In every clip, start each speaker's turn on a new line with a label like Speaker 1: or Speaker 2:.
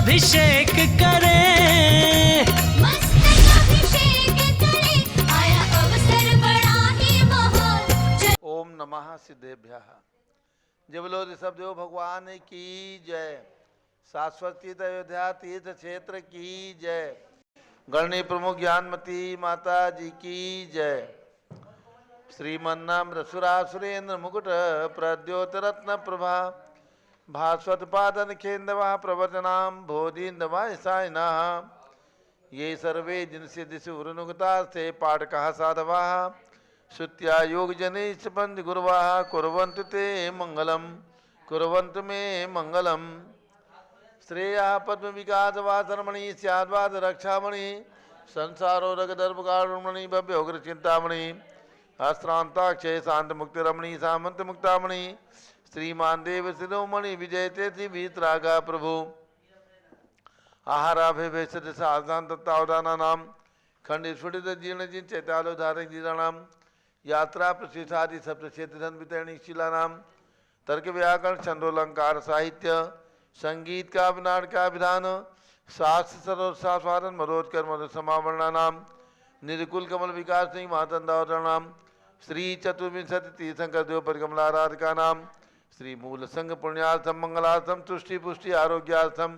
Speaker 1: अभिषेक करें,
Speaker 2: मस्तक अभिषेक करें, आया अवसर बड़ा ही महान।
Speaker 3: ओम नमः सिद्धेभ्यः। जय बोलो ऋषभ देव भगवान की जय। शाश्वत तीर्थ अयोध्या तीर्थ क्षेत्र की जय। गणनी प्रमुख ज्ञानमती माता जी की जय। श्रीमन्नाम रसुरासुरेन्द्र मुकुट प्रद्योत रत्न प्रभा भास्वत पादन खेन्दवा प्रवचनाम बोधिन्दवा सायना ये सर्वे जिनसिद्धि उरुनुगतास्ते पाठकाः साधवाः श्रुत्या योगजनैश्चपन्ति गुरवाः कुर्वन्तु ते मङ्गलं कुर्वन्तु मे मङ्गलम्। श्रेयः पद्मविकासवासरमणि स्याद्वाद रक्षामणि संसारोरगदर्भकारुणमणि भव्योग्रचिन्तामणि अश्रान्ताक्षय शान्तमुक्तिरमणि सामन्तमुक्तामणि श्रीमान देव शिरोमणि विजयते वीतरागा प्रभु आहाराभिवेशति साधनां तत्तावधानानां खंडिस्फुटित जीर्ण जिन चैतालोधारक जीराणां यात्रा प्रशिषादि सप्तक्षेत्रधन वितरणी शिलानां तर्क व्याकरण छंदोलंकार साहित्य संगीत का विनाट का विधान शास्त्र सरोस्वादन मरोजकर मधु समावर्णानां निर्कुल कमल विकास सिंह महातंदावतरणां श्री चतुर्विंशति तीर्थंकर देव परिकमलाराधिका नाम श्री मूल संघ पुण्यार्थम मंगलार्थम तुष्टि पुष्टि आरोग्यार्थम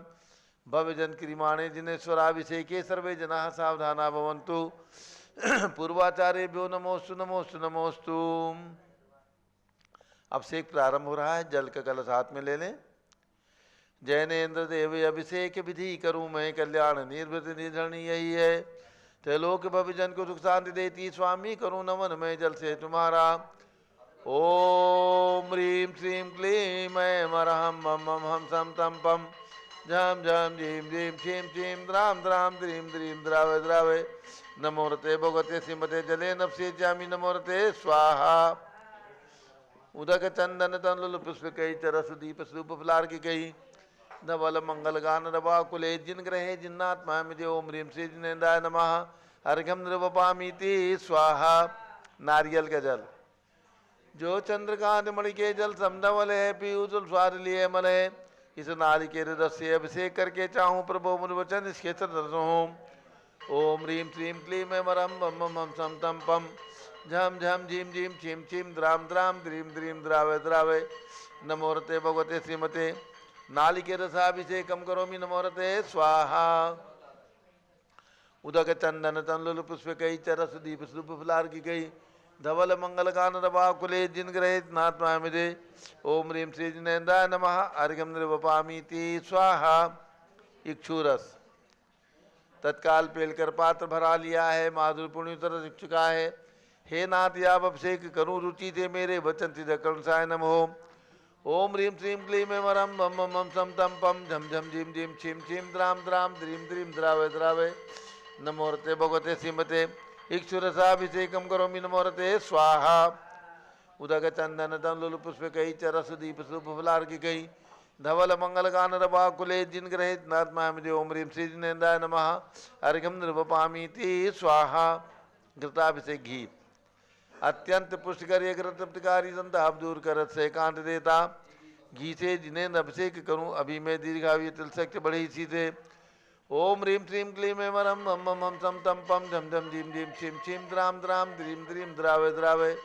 Speaker 3: भव्यजन क्रियमाणे जिनेश्वराभिषेके सर्वे जना सावधाना भवन्तु। पूर्वाचार्यभ्यो नमोस्तु नमोस्तु नमोस्तु। अभिषेक प्रारंभ हो रहा है। जल का कलश हाथ में ले लें। जैनेन्द्र देव अभिषेक विधि करूँ मैं कल्याण निर्वृत निर्धरणी यही है। त्रैलोक भविजन को सुख शांति देती स्वामी करूँ नमन मैं जल से तुम्हारा। ओम ह्रीं श्रीं क्लीं ऐं अरहं मम मम हम सम तम पम झम झम झीं झीं छीं छीं द्रां द्रां द्रीं द्रीं द्रावय द्रावय नमो रते भगवते श्रीमते जले नफसे जामि नमो रते स्वाहा। उदक चंदन तनुल पुष्प कई चरस दीप स्वरूप फलार की कई धवल मंगल गान रवा कुले जिन ग्रहे जिन्नात्मा मिजे ओम ह्रीं श्री जिनेन्द्राय नमः अर्घ्यम निर्वपामीति स्वाहा। नारियल का जल जो चंद्रकांत मणि के जल समधवल है पीयूष स्वाद लिए मल है इस नारिकेल रस से अभिषेक करके चाहूँ प्रभु मुनिवचन इस क्षेत्र दर्शो ओम ह्रीं श्रीं क्लीं ऐं अरहं मम मम सम तम पम झम झम झीम झीम छीम छीम द्राम द्रां द्रीं द्रीं द्रावय द्रावय नमो रते भगवते श्रीमते नालिकेल रसाभिषेकम करोमि नमो रते स्वाहा। उदक चंदन तनुल पुष्प कई चरस दीप स्वरूप फलार की गई धवल मंगल गान रवा कुले जिन ग्रहे नात्मा मिदे ओम ह्रीं श्री जिनेन्द्राय नमः अर्घ्यम निर्वपामीति स्वाहा। इक्षुरस तत्काल पेलकर पात्र भरा लिया है। माधुर पुण्य तरस चुका है। हे नाथ आप अभिषेक करूँ रुचि थे मेरे वचन सिद्ध करुणसाय नमो। ओम ह्रीं श्रीं क्लीं ऐं अरहं मम मम सम तम पम झम झम झीम झीम छीम छीम द्रां द्रां द्रीं द्रीं द्रावय द्रावय नमो रते भगवते श्रीमते इक्षुरसाभिषेकम करोमि नमो रते स्वाहा। उदक चंदन तनुल पुष्प कई चरस दीप स्वरूप फलार की कई धवल मंगल गान रवा कुले जिन ग्रहे नात्मा मिदे ओम ह्रीं श्री जिनेन्द्राय नमः अर्घ्यम निर्वपामीति स्वाहा। घृताभिषेक घी अत्यंत पुष्टिकर ये घृत तृप्तिकारी संताप दूर करत से एकांत देता घी से जिन्हें अभिषेक करूं अभी मैं दीर्घायु तिलशक्ति बढ़ी इसी से। ओम ह्रीं श्रीं क्लीं ऐं अरहं मम मम सम तम पम झम झम झीम झीम छीम छीम द्रां द्रां द्रीं द्रीं द्रावय द्रावय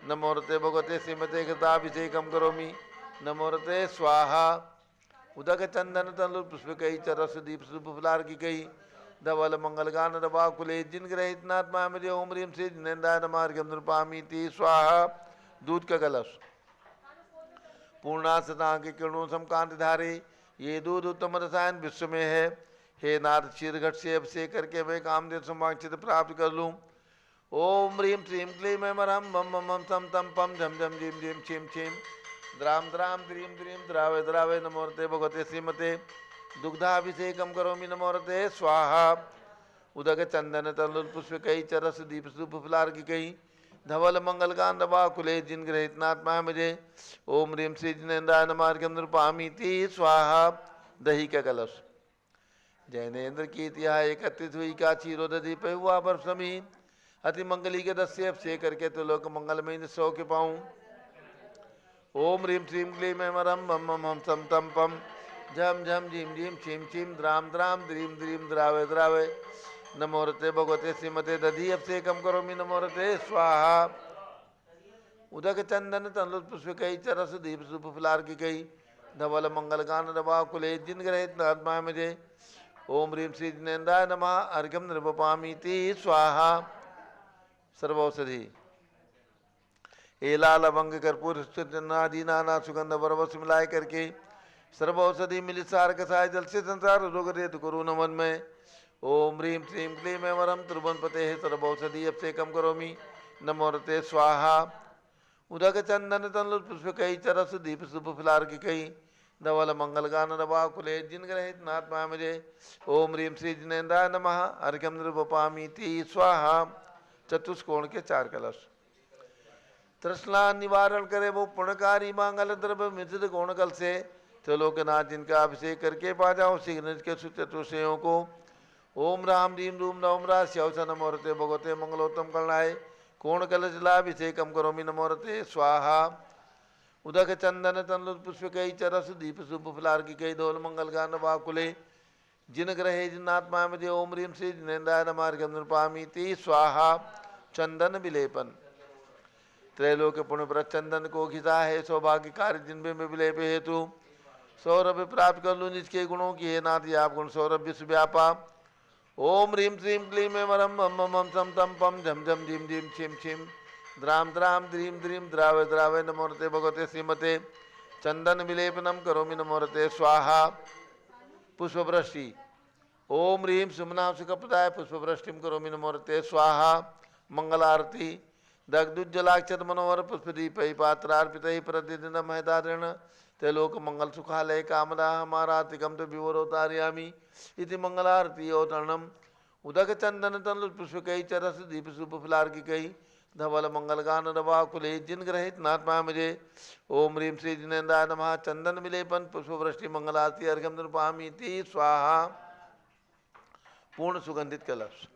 Speaker 3: नमो रते भगवते श्रीमते घृताभिषेकम करोमि नमो रते स्वाहा। उदक चंदन तनुल पुष्प कई चरस दीप स्वरूप फलार की कई धवल मंगल गान रवा कुले जिन ग्रहित नात्मा मिले ओम ह्रीं श्री जिनेन्द्राय नमः अर्घ्यम निर्वपामीति स्वाहा। दूध का कलश पूर्णासता के किरणों समकांत धारे ये दूध उत्तम रसायन विश्व में है। हे नाथ क्षीरघट से अभिषेक करके मैं कामदेव समाक्षित प्राप्त कर लूँ। ओम ह्रीं श्रीं क्लीं ऐं अरहं मम मम सम तम पम झम झम झीम झीम छीम छीम द्रां द्रां द्रीं द्रीं द्रावय द्रावय नमो रते भगवते श्रीमते दुग्धाभिषेकम करोमि नमो रते स्वाहा। उदक चंदन तनुल पुष्प कई चरस दीप स्वरूप फलार की कई धवल मंगल गान रवा कुले जिन ग्रहित नात्मा मुझे ओम ह्रीं श्री जिनेन्द्राय नमः अर्घ्यम निर्वपामीति स्वाहा। दही का कलश जैनेन्द्र की इतिहा एकत्रित हुई काची रोदधी पे हुआ बर्फ समी अति मंगली के दस्य अभिषेक करके तो लोक मंगल में सौ के पाऊँ। ओम ह्रीं श्रीं क्लीं ऐं अरहं मम मम सम तम पम झम झम झीम झीम छीम छीम द्राम द्राम द्रीम द्रीम द्रावे द्रावे नमोरते भगवते श्रीमते दधी अभिषेकम करोमि नमोरते स्वाहा उदक चंदन तनुल पुष्प कई चरस दीप सुप फुलार की कई धवल मंगल गान रवा कुले जिन ग्रहित आत्मा मुझे ओम ह्रीम श्री जिनेन्द्राय नमः अर्घ्यम नृपपामीति स्वाहा सर्वौषधि एला लवंग कर्पूर आदि नाना सुगंध बरबस मिलाए करके सर्वौषधि मिलित सार कसाय जल से संसार रोग रेत कुरु नमन में ओम ह्रीम श्रीम क्लीम वरम त्रिभुवन पते सर्वौषधि अभिषेकम करोमि नमोरते स्वाहा उदक चंदन तनुल पुष्प कई चरस दीप शुभ फिलार की कई धवल मंगल गान रवा कुले जिन ग्रहित नात्मा मुझे ओम ह्रीम श्री जिनेन्द्राय नमः अर्घ्यम नृपपामीति स्वाहा चतुष्कोण के 4 कलश तृष्णा निवारण करे वो पुण्यकारी मांगल द्रव्य मिश्रित कोण कल से त्रिलोकनाथ जिनका अभिषेक करके पा जाओ शीघ्र के चतुर्षयों को ओम राम रीम रूम नवम राश्यवसन नमोरते भगवते मंगलोत्तम करणाय कोण कलश लाभिषेकम करोमि नमोरते स्वाहा उदक चंदन तनुल पुष्प कई चरस दीप शुभ फुलार की कई धोल मंगल गान वाकुले जिन ग्रहे जिनात्मा मुझे ओम ह्रीम श्री जिनेन्द्राय नमः अर्घ्यम नृपपामीति स्वाहा चंदन विलेपन त्रैलोक पुण्य व्रत चंदन को घिसा है सौभाग्य कार्य जिनमें में विलेप हेतु सौरभ्य प्राप्त कर लूँ जिसके गुणों की है नाथ आप गुण सौरभ्य सुव्यापा ओम ह्रीम श्रीम क्लीम वरम मम मम सम तम पम झम झम झिम झिम छिम छिम द्राम द्राम द्रीम द्रीम द्रावे द्रावे नमोरते भगवते श्रीमते चंदन विलेपनम करोमि नमोरते स्वाहा पुष्पवृष्टि ओम ह्रीम सुमना सुखप्रदाय पुष्पवृष्टिम करोमि नमोरते स्वाहा मंगलारती दग्धुज्जलाक्षत मनोहर पुष्पदीप पात्रार्पित प्रतिदिन महदादृण तैलोक मंगल सुखालय कामदा हमारातिकम तो विवरोतार्यामी इति मंगलारती अवतरणम उदक चंदन तनुल पुष्प कई चरस दीप शुभ फुलार की कई धवल मंगल गान रवा कुले जिन ग्रहित नात्मा मुझे ओम ह्रीम श्री जिनेन्द्राय नमः चंदन विलेपन पुष्पवृष्टि मंगलारती अर्घ्यम नृपपामीति स्वाहा पूर्ण सुगंधित कलश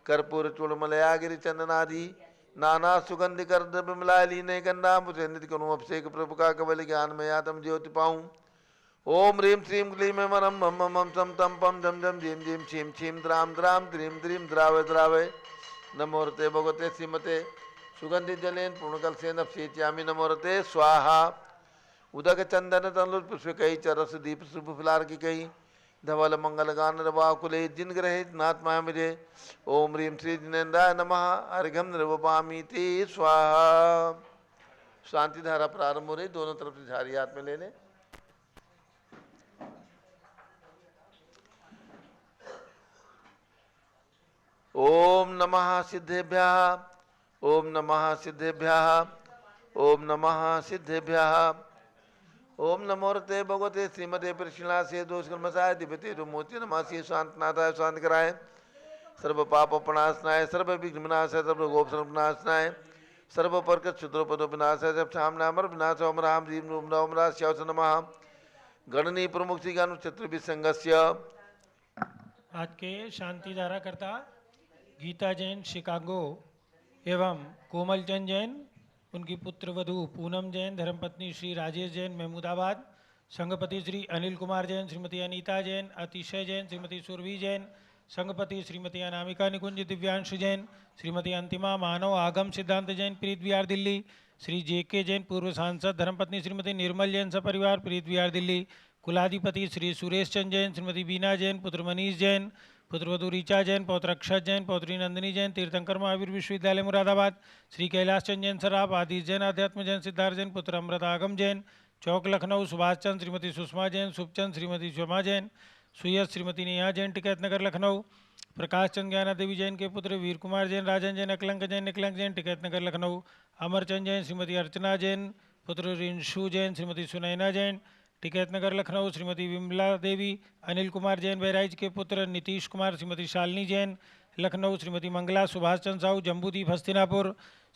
Speaker 3: कर्पूर चूड़मलयागिरि चंदनादि नाना सुगंधि कर द्रव्य मिलाय लीने गंधा मुझे नित्य करूँ अभिषेक प्रभु का कबल ज्ञान में आत्म ज्योति पाऊँ ओम ह्रीम श्रीम क्लीम मरम मम मम सम तम पम झम झम झीम झीम छीम छीम द्राम द्राम द्रीम द्रीम द्रावे द्रावे नमोरते भगवते श्रीमते सुगंधित जलेन पूर्णकल से नफसेच्यामि नमोरते स्वाहा उदक चंदन तनुल पुष्प कई चरस दीप शुभ फुलार की कई धवल मंगल गान रवा कुले जिन ग्रहित नात्मा मुझे ओम ह्रीम श्री जिनेन्द्राय नमः अर्घ्यम नृपपामीति स्वाहा शांति धारा प्रारंभ हो रही दोनों तरफ से झारी हाथ में ले लें ओम नमः सिद्धेभ्यः ओम नमः सिद्धेभ्यः ओम नमः सिद्धेभ्यः ओम नमोरते भगवते श्रीमते प्रश्ना से दोष कर्मसाय दिव्यते मोती नमासी शांतनाथाय शांत कराय सर्व पाप प्रणाशनाय सर्व विघ्न विनाशाय सर्व गोप सर्वनाशनाय सर्व परक क्षुद्रोपद विनाशाय सब शाम नामर विनाश ओम राम रीम रूम नवम राश्यवस नमः गणनी प्रमुख श्री गानु छत्र विसंगस्य
Speaker 4: आज के शांति धारा करता गीता जैन शिकागो एवं कोमल चंद जैन उनकी पुत्र वधू पूनम जैन धर्मपत्नी श्री राजेश जैन महमूदाबाद संघपति श्री अनिल कुमार जैन श्रीमती अनीता जैन अतिशय जैन श्रीमती सुरभि जैन संघपति श्रीमती अनामिका निकुंज दिव्यांश जैन श्रीमती अंतिमा मानव आगम सिद्धांत जैन प्रीत विहार दिल्ली श्री जेके जैन पूर्व सांसद धर्मपत्नी श्रीमती निर्मल जैन सपरिवार प्रीत विहार दिल्ली कुलाधिपति श्री सुरेश चंद जैन श्रीमती बीना जैन पुत्र मनीष जैन पुत्रवधू ऋचा जैन पौत्र अक्षत जैन पौत्री नंदिनी जैन तीर्थंकर महावीर विश्वविद्यालय मुरादाबाद श्री कैलाश चंद जैन सराफ आदिश जैन अध्यात्म जैन सिद्धार्थ जैन पुत्र अमृत आगम जैन चौक लखनऊ सुभाष चंद श्रीमती सुषमा जैन सुखचंद श्रीमती शोमा जैन सुयस श्रीमती नेहा जैन टिकैत नगर लखनऊ प्रकाश चंद ज्ञाना देवी जैन के पुत्र वीर कुमार जैन राजन जैन अकलंक जैन निकलंक जैन टिकैत नगर लखनऊ अमरचंद जैन श्रीमती अर्चना जैन पुत्र रिंशु जैन श्रीमती सुनैना जैन टिकैत नगर लखनऊ श्रीमती विमला देवी अनिल कुमार जैन बहराइच के पुत्र नीतीश कुमार श्रीमती शालिनी जैन लखनऊ श्रीमती मंगला सुभाष चंद साहू जम्बूदीप हस्तिनापुर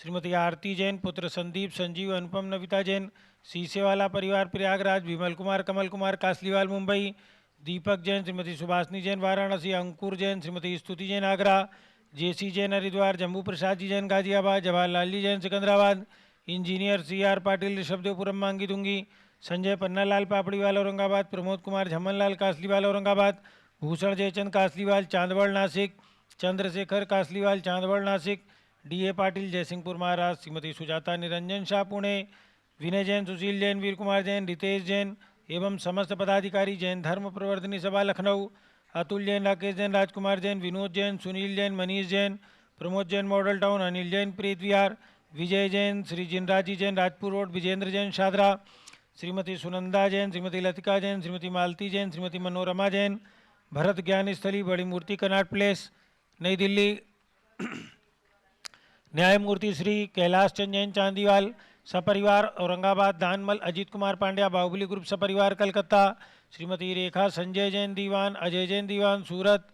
Speaker 4: श्रीमती आरती जैन पुत्र संदीप संजीव अनुपम नविता जैन सीसेवाला परिवार प्रयागराज विमल कुमार कमल कुमार कासलीवाल मुंबई दीपक जैन श्रीमती सुभाषनी जैन वाराणसी अंकुर जैन श्रीमती स्तुति जैन आगरा जेसी जैन हरिद्वार जम्मू प्रसाद जी जैन गाजियाबाद जवाहरलाल जी जैन सिकंदराबाद इंजीनियर CR पाटिल ऋषभदेवपुरम मांगी दूंगी संजय पन्नालाल पापड़ीवाल औरंगाबाद, प्रमोद कुमार झमनलाल कासलीवाल औरंगाबाद, भूषण जयचंद कासलीवाल चांदवड़ नासिक, चंद्रशेखर कासलीवाल चांदवड़ नासिक, डी.ए. पाटिल जयसिंहपुर महाराष्ट्र, श्रीमती सुजाता निरंजन शाह पुणे, विनय जैन, सुशील जैन, वीर कुमार जैन, रितेश जैन एवं समस्त पदाधिकारी जैन धर्म प्रवर्तनी सभा लखनऊ, अतुल जैन, राकेश जैन, राजकुमार जैन, विनोद जैन, सुनील जैन, मनीष जैन, प्रमोद जैन मॉडल टाउन, अनिल जैन प्रीत विहार, विजय जैन, श्री जिनराजी जैन राजपुर रोड, विजेंद्र जैन शादरा, श्रीमती सुनंदा जैन, श्रीमती लतिका जैन, श्रीमती मालती जैन, श्रीमती मनोरमा जैन, भरत ज्ञान स्थली, बड़ी मूर्ति कनाट प्लेस, नई दिल्ली। न्यायमूर्ति श्री कैलाश चंद जैन चांदीवाल सपरिवार औरंगाबाद, दानमल अजीत कुमार पांड्या बाहुबली ग्रुप सपरिवार कलकत्ता, श्रीमती रेखा संजय जैन दीवान, अजय जैन दीवान सूरत,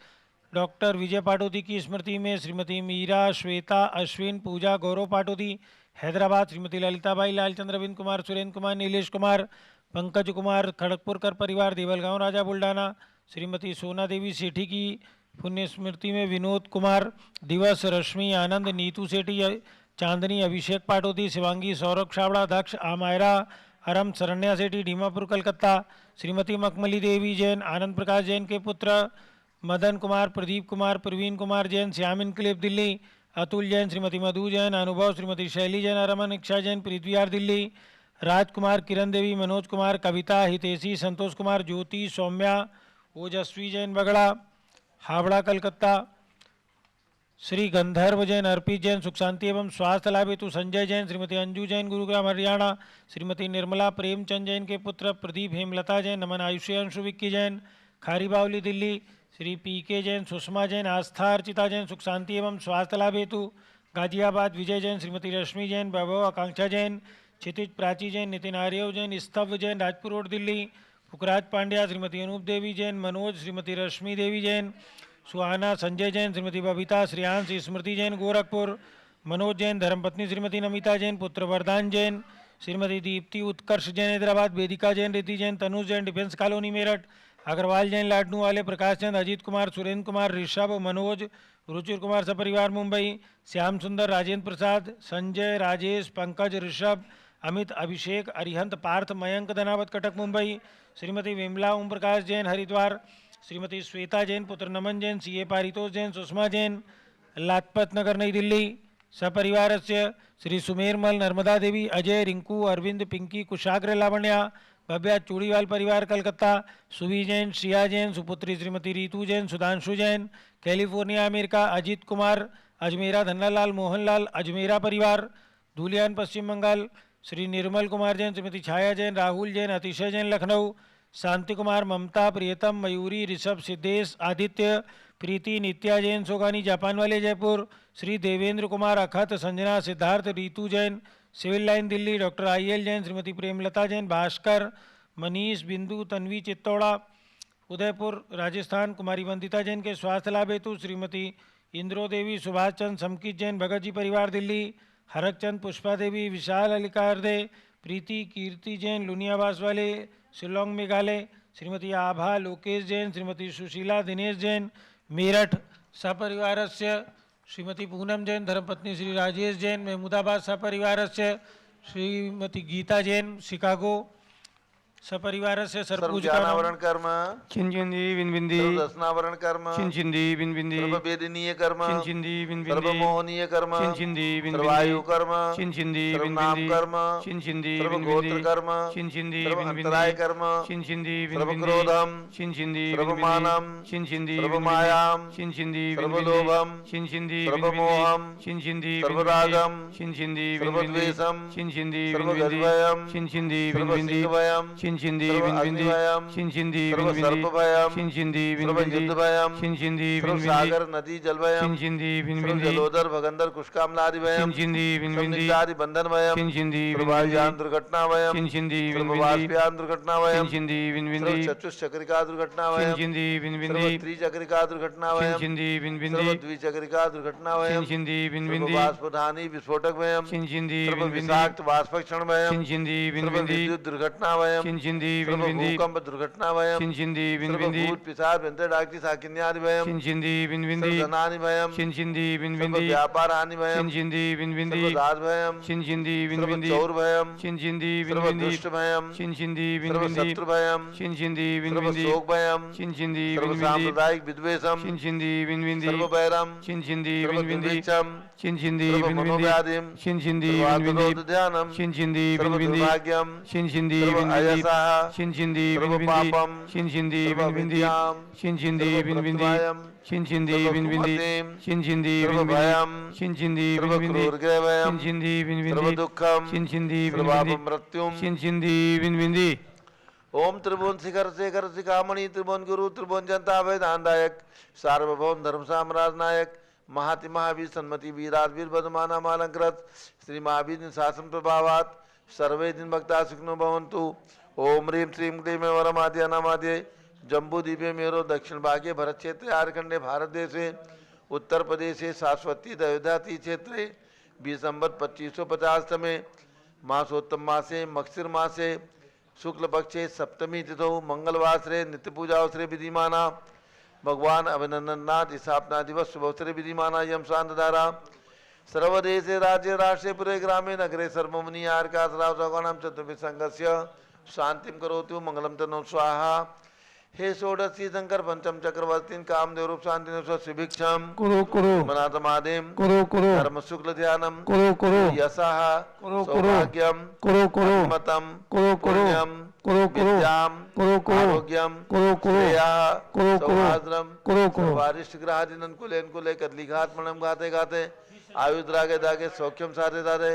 Speaker 4: डॉक्टर विजय पाटोदी की स्मृति में श्रीमती मीरा, श्वेता, अश्विन, पूजा, गौरव पाटोदी हैदराबाद, श्रीमती ललिताबाई, लालचंद्र, अरविंद कुमार, सुरेंद्र कुमार, नीलेश कुमार, पंकज कुमार खड़गपुरकर परिवार देवलगांव राजा बुल्डाना, श्रीमती सोना देवी सेठी की पुण्य स्मृति में विनोद कुमार दिवस, रश्मि आनंद, नीतू सेठी, चांदनी, अभिषेक पाटोदी, शिवांगी, सौरभ छावड़ा, दक्ष, आमायरा, अरम, शरण्या सेठी डीमापुर कलकत्ता, श्रीमती मखमली देवी जैन, आनंद प्रकाश जैन के पुत्र मदन कुमार, प्रदीप कुमार, प्रवीण कुमार जैन, श्याम इनक्लेव दिल्ली, अतुल जैन, श्रीमती मधु जैन, अनुभव, श्रीमती शैली जैन, रमन इच्छा जैन पृथ्वीहार दिल्ली, राजकुमार, किरण देवी, मनोज कुमार, कविता, हितेशी, संतोष कुमार, ज्योति, सौम्या, ओजस्वी जैन बगड़ा, हावड़ा कलकत्ता, श्री गंधर्व जैन, अर्पित जैन, सुख शांति एवं स्वास्थ्य लाभ हेतु संजय जैन, श्रीमती अंजू जैन गुरुग्राम हरियाणा, श्रीमती निर्मला प्रेमचंद जैन के पुत्र प्रदीप हेमलता जैन, नमन आयुषी अंशु विक्की जैन खारी बावली दिल्ली, श्री पी.के. जैन, सुषमा जैन, आस्था अर्चिता जैन, सुख शांति एवं स्वास्थ्य लाभ हेतु गाजियाबाद, विजय जैन, श्रीमती रश्मि जैन, वैभव आकांक्षा जैन, क्षितिज प्राची जैन, नितिन आर्यव जैन, स्तव जैन राजपुर रोड दिल्ली, फुकराज पांड्या, श्रीमती अनूप देवी जैन, मनोज, श्रीमती रश्मि देवी जैन, सुहाना, संजय जैन, श्रीमती बबीता, श्रेयांश, स्मृति जैन गोरखपुर, मनोज जैन, धर्मपत्नी श्रीमती नमिता जैन, पुत्र वरदान जैन, श्रीमती दीप्ति उत्कर्ष जैन हैदराबाद, वेदिका जैन, रिद्धि जैन, तनुज जैन डिफेंस कॉलोनी मेरठ, अग्रवाल जैन लाडनू वाले, प्रकाश चंद, अजीत कुमार, सुरेंद्र कुमार, ऋषभ, मनोज, रुचिर कुमार सपरिवार मुंबई, श्याम सुंदर, राजेंद्र प्रसाद, संजय, राजेश, पंकज, ऋषभ, अमित, अभिषेक, अरिहंत, पार्थ, मयंक धनावत कटक मुंबई, श्रीमती विमला ओम प्रकाश जैन हरिद्वार, श्रीमती श्वेता जैन, पुत्र नमन जैन, सी.ए. पारितोष जैन, सुषमा जैन लाजपत नगर नई दिल्ली, सपरिवार श्री सुमेरमल, नर्मदा देवी, अजय, रिंकू, अरविंद, पिंकी, कुशाग्र, लावण्या, भव्या चूड़ीवाल परिवार कलकत्ता, सुवी जैन, श्रिया जैन, सुपुत्री श्रीमती रीतू जैन, सुधांशु जैन कैलिफोर्निया अमेरिका, अजीत कुमार अजमेरा, धन्नालाल मोहनलाल अजमेरा परिवार धूलियान पश्चिम बंगाल, श्री निर्मल कुमार जैन, श्रीमती छाया जैन, राहुल जैन, अतिशय जैन लखनऊ, शांति कुमार, ममता, प्रियतम, मयूरी, ऋषभ, सिद्धेश, आदित्य, प्रीति, नित्या जैन सोगानी जापान वाले Jaipur, Shri Devendra Kumar, Akhat, Sanjana, Siddharth, Ritu Jain civil line Delhi, doctor I L. Jain, Shrimati Premlata Jain, Bhaskar, Manish, Bindu, Tanvi Chittaura Udaipur Rajasthan, कुमारी वंदिता जैन के स्वास्थ्य लाभ हेतु श्रीमती इंद्रो देवी, सुभाष चंद, समकित जैन भगत जी परिवार दिल्ली, हरक चंद, पुष्पा देवी, विशाल अलिकारदे, प्रीति, कीर्ति जैन लुनियावास वाले शिलोंग मेघालय, श्रीमती आभा, लोकेश जैन, श्रीमती सुशीला, दिनेश जैन मेरठ सपरिवार श्रीमती पूनम जैन, धर्मपत्नी श्री राजेश जैन महमूदाबाद सपरिवार श्रीमती गीता जैन शिकागो सपरिवार
Speaker 3: सर्वज्ञानावरण कर्म
Speaker 5: चिंचिंदी बिनबिंदी
Speaker 3: सर्वदर्शनावरण कर्म
Speaker 5: चिंचिंदी बिनबिंदी
Speaker 3: सर्ववेदनीय कर्म
Speaker 5: चिंचिंदी बिनबिंदी
Speaker 3: सर्वमोहनीय कर्म
Speaker 5: चिंचिंदी बिनबिंदी
Speaker 3: सर्वायु कर्म
Speaker 5: चिंचिंदी
Speaker 3: सर्वनाम
Speaker 5: बिनबिंदी
Speaker 3: कर्म
Speaker 5: चिंचिंदी
Speaker 3: सर्वगोत्र
Speaker 5: बिनबिंदी
Speaker 3: कर्म
Speaker 5: चिंचिंदी
Speaker 3: सर्वअंतराय
Speaker 5: बिनबिंदी
Speaker 3: कर्म
Speaker 5: चिंचिंदी बिनबिंदी
Speaker 3: सर्वक्रोधम
Speaker 5: चिंचिंदी
Speaker 3: सर्वमानम
Speaker 5: चिंचिंदी
Speaker 3: सर्वमायाम
Speaker 5: चिंचिंदी
Speaker 3: सर्वलोभम
Speaker 5: चिंचिंदी
Speaker 3: सर्वमोहम
Speaker 5: चिंचिंदी
Speaker 3: सर्वरागम
Speaker 5: चिंचिंदी
Speaker 3: सर्वद्वेषम
Speaker 5: चिंचिंदी
Speaker 3: सर्वगजभयम
Speaker 5: चिंचिंदी
Speaker 3: सर्वसिंहभयम
Speaker 5: चिंचिंदी
Speaker 3: सर्वअग्निभयम
Speaker 5: चिंचिंदी
Speaker 3: सर्वसर्पभयम
Speaker 5: चिंचिंदी
Speaker 3: सर्वयुद्धभयम
Speaker 5: चिंचिंदी
Speaker 3: सर्वसागर नदी जलभयम
Speaker 5: चिंचिंदी
Speaker 3: सर्वजलोदर भगंदर कुष्कामलादिभयम
Speaker 5: चिंचिंदी
Speaker 3: सर्वनित्यादि बंधनभयम
Speaker 5: चिंचिंदी
Speaker 3: सर्ववायुयान दुर्घटनाभयम
Speaker 5: चिंचिंदी
Speaker 3: सर्ववाष्पयान दुर्घटनाभयम
Speaker 5: चिंचिंदी
Speaker 3: सर्वचतुष्चक्रिका दुर्घटनाभयम
Speaker 5: चिंचिंदी
Speaker 3: सर्वत्रिचक्रिका दुर्घटनाभयम
Speaker 5: चिंचिंदी
Speaker 3: सर्वद्विचक्रिका दुर्घटनाभयम
Speaker 5: चिंचिंदी
Speaker 3: सर्वबाष्पधानी विस्फोटकभयम
Speaker 5: चिंचिंदी
Speaker 3: सर्वविषाक्त बाष्पक्षणभयम
Speaker 5: चिंचिंदी
Speaker 3: सर्वविद्युत दुर्घटनाभयम
Speaker 5: चिंचिंदी
Speaker 3: सर्व
Speaker 5: बिंबिंदी
Speaker 3: भूकंप दुर्घटना भयम
Speaker 5: चिंचिंदी
Speaker 3: सर्व
Speaker 5: बिंबिंदी
Speaker 3: भूत पिशाच व्यंतर डाकी साकिन्यादि भयम
Speaker 5: चिंचिंदी
Speaker 3: सर्व
Speaker 5: बिंबिंदी
Speaker 3: धनानि भयम
Speaker 5: चिंचिंदी
Speaker 3: सर्व
Speaker 5: बिंबिंदी
Speaker 3: व्यापार हानि भयम
Speaker 5: चिंचिंदी बिंबिंदी
Speaker 3: सर्व दास भयम
Speaker 5: चिंचिंदी
Speaker 3: सर्व
Speaker 5: बिंबिंदी
Speaker 3: चौर भयम
Speaker 5: चिंचिंदी
Speaker 3: सर्व
Speaker 5: बिंबिंदी
Speaker 3: दुष्ट भयम
Speaker 5: चिंचिंदी
Speaker 3: सर्व
Speaker 5: बिंबिंदी
Speaker 3: शत्रु भयम
Speaker 5: चिंचिंदी
Speaker 3: सर्व
Speaker 5: बिंबिंदी
Speaker 3: शोक भयम
Speaker 5: चिंचिंदी
Speaker 3: सर्व
Speaker 5: बिंबिंदी
Speaker 3: सांप्रदायिक विद्वेषम
Speaker 5: चिंचिंदी बिंबिंदी
Speaker 3: सर्व बैरम
Speaker 5: चिंचिंदी
Speaker 3: सर्व
Speaker 5: बिंबिंदी
Speaker 3: दुर्भिक्षम
Speaker 5: चिंचिंदी
Speaker 3: सर्व
Speaker 5: बिंबिंदी
Speaker 3: मनोव्याधिम
Speaker 5: चिंचिंदी
Speaker 3: सर्व
Speaker 5: बिंबिंदी
Speaker 3: आतुरोध ध्यानम
Speaker 5: चिंचिंदी
Speaker 3: सर्व
Speaker 5: बिंबिंदी
Speaker 3: दुर्भाग्यम
Speaker 5: चिंचिंदी
Speaker 3: सर्व
Speaker 5: बिंबिंदी
Speaker 3: अयसः
Speaker 5: चिंचिंदी
Speaker 3: सर्व
Speaker 5: बिंबिंदी
Speaker 3: पापम
Speaker 5: चिंचिंदी
Speaker 3: सर्व
Speaker 5: बिंबिंदी
Speaker 3: अविद्याम
Speaker 5: चिंचिंदी
Speaker 3: सर्व
Speaker 5: बिंबिंदी
Speaker 3: प्रथमायम
Speaker 5: चिंचिंदी
Speaker 3: सर्व
Speaker 5: बिंबिंदी
Speaker 3: कुमतिम
Speaker 5: चिंचिंदी
Speaker 3: सर्व
Speaker 5: बिंबिंदी
Speaker 3: भयम
Speaker 5: चिंचिंदी
Speaker 3: सर्व
Speaker 5: बिंबिंदी
Speaker 3: क्रूरग्रहभयम
Speaker 5: चिंचिंदी
Speaker 3: सर्व
Speaker 5: बिंबिंदी
Speaker 3: दुःखम
Speaker 5: चिंचिंदी
Speaker 3: सर्व
Speaker 5: बिंबिंदी
Speaker 3: अपमृत्युम
Speaker 5: चिंचिंदी बिंबिंदी
Speaker 3: ओम त्रिभुवन शिखर शेखर शिखामणि त्रिभुवन गुरु त्रिभुवन जनता वेदांतायक सार्वभौम धर्म साम्राज्य नायक महाति महावीर सन्मति वीराजवीर बदमाना मालंकृत श्री महावीर शासन प्रभावात सर्वे दिन भक्ता सुखनो भवन्तु ओम ह्रीं श्रीं क्लीं वरमाद्य अनामाद्य जम्बू द्वीपे मेरो दक्षिण भागे भरत क्षेत्र झारखंडे भारत देशे उत्तर प्रदेशे शाश्वती दयोधाती क्षेत्रे 20 संवत 2550 में मासोत्तम मासे मक्षिर मासे शुक्ल पक्षे सप्तमी तिथौ मंगलवासरे नित्य पूजा अवसरे विधिमाना भगवान अभिनंदननाथ स्थापना दिवस शुभ अवसरे विधिमाना यम शांतधारा सर्वदेशे राज्य राष्ट्रे पुरे ग्रामे नगरे सर्वमुनि आर्कासराव सगुणाम चतुर्भिः संघस्य शांतिं करोतु मंगलम तनो स्वाहा हे षोडशी शंकर पंचम चक्रवर्ती कामदेव रूप शांति शिभिक्षम
Speaker 5: कुरु कुरु
Speaker 3: मनातमादिम
Speaker 5: कुरु कुरु
Speaker 3: धर्म शुक्ल ध्यानम
Speaker 5: कुरु कुरु
Speaker 3: यशः
Speaker 5: कुरु कुरु
Speaker 3: सौभाग्यम
Speaker 5: कुरु कुरु
Speaker 3: मतम
Speaker 5: कुरु कुरु
Speaker 3: पुण्यम
Speaker 5: कुरु कुरु
Speaker 3: विद्याम
Speaker 5: कुरु कुरु
Speaker 3: आरोग्यम
Speaker 5: कुरु कुरु
Speaker 3: श्रेयः
Speaker 5: कुरु कुरु
Speaker 3: सौहार्द्रम
Speaker 5: कुरु कुरु
Speaker 3: वारिष्ठ ग्रहादिनन कुले कुले कदली घात मणम गाते गाते आयुध रागे दागे सौख्यम साधे साधे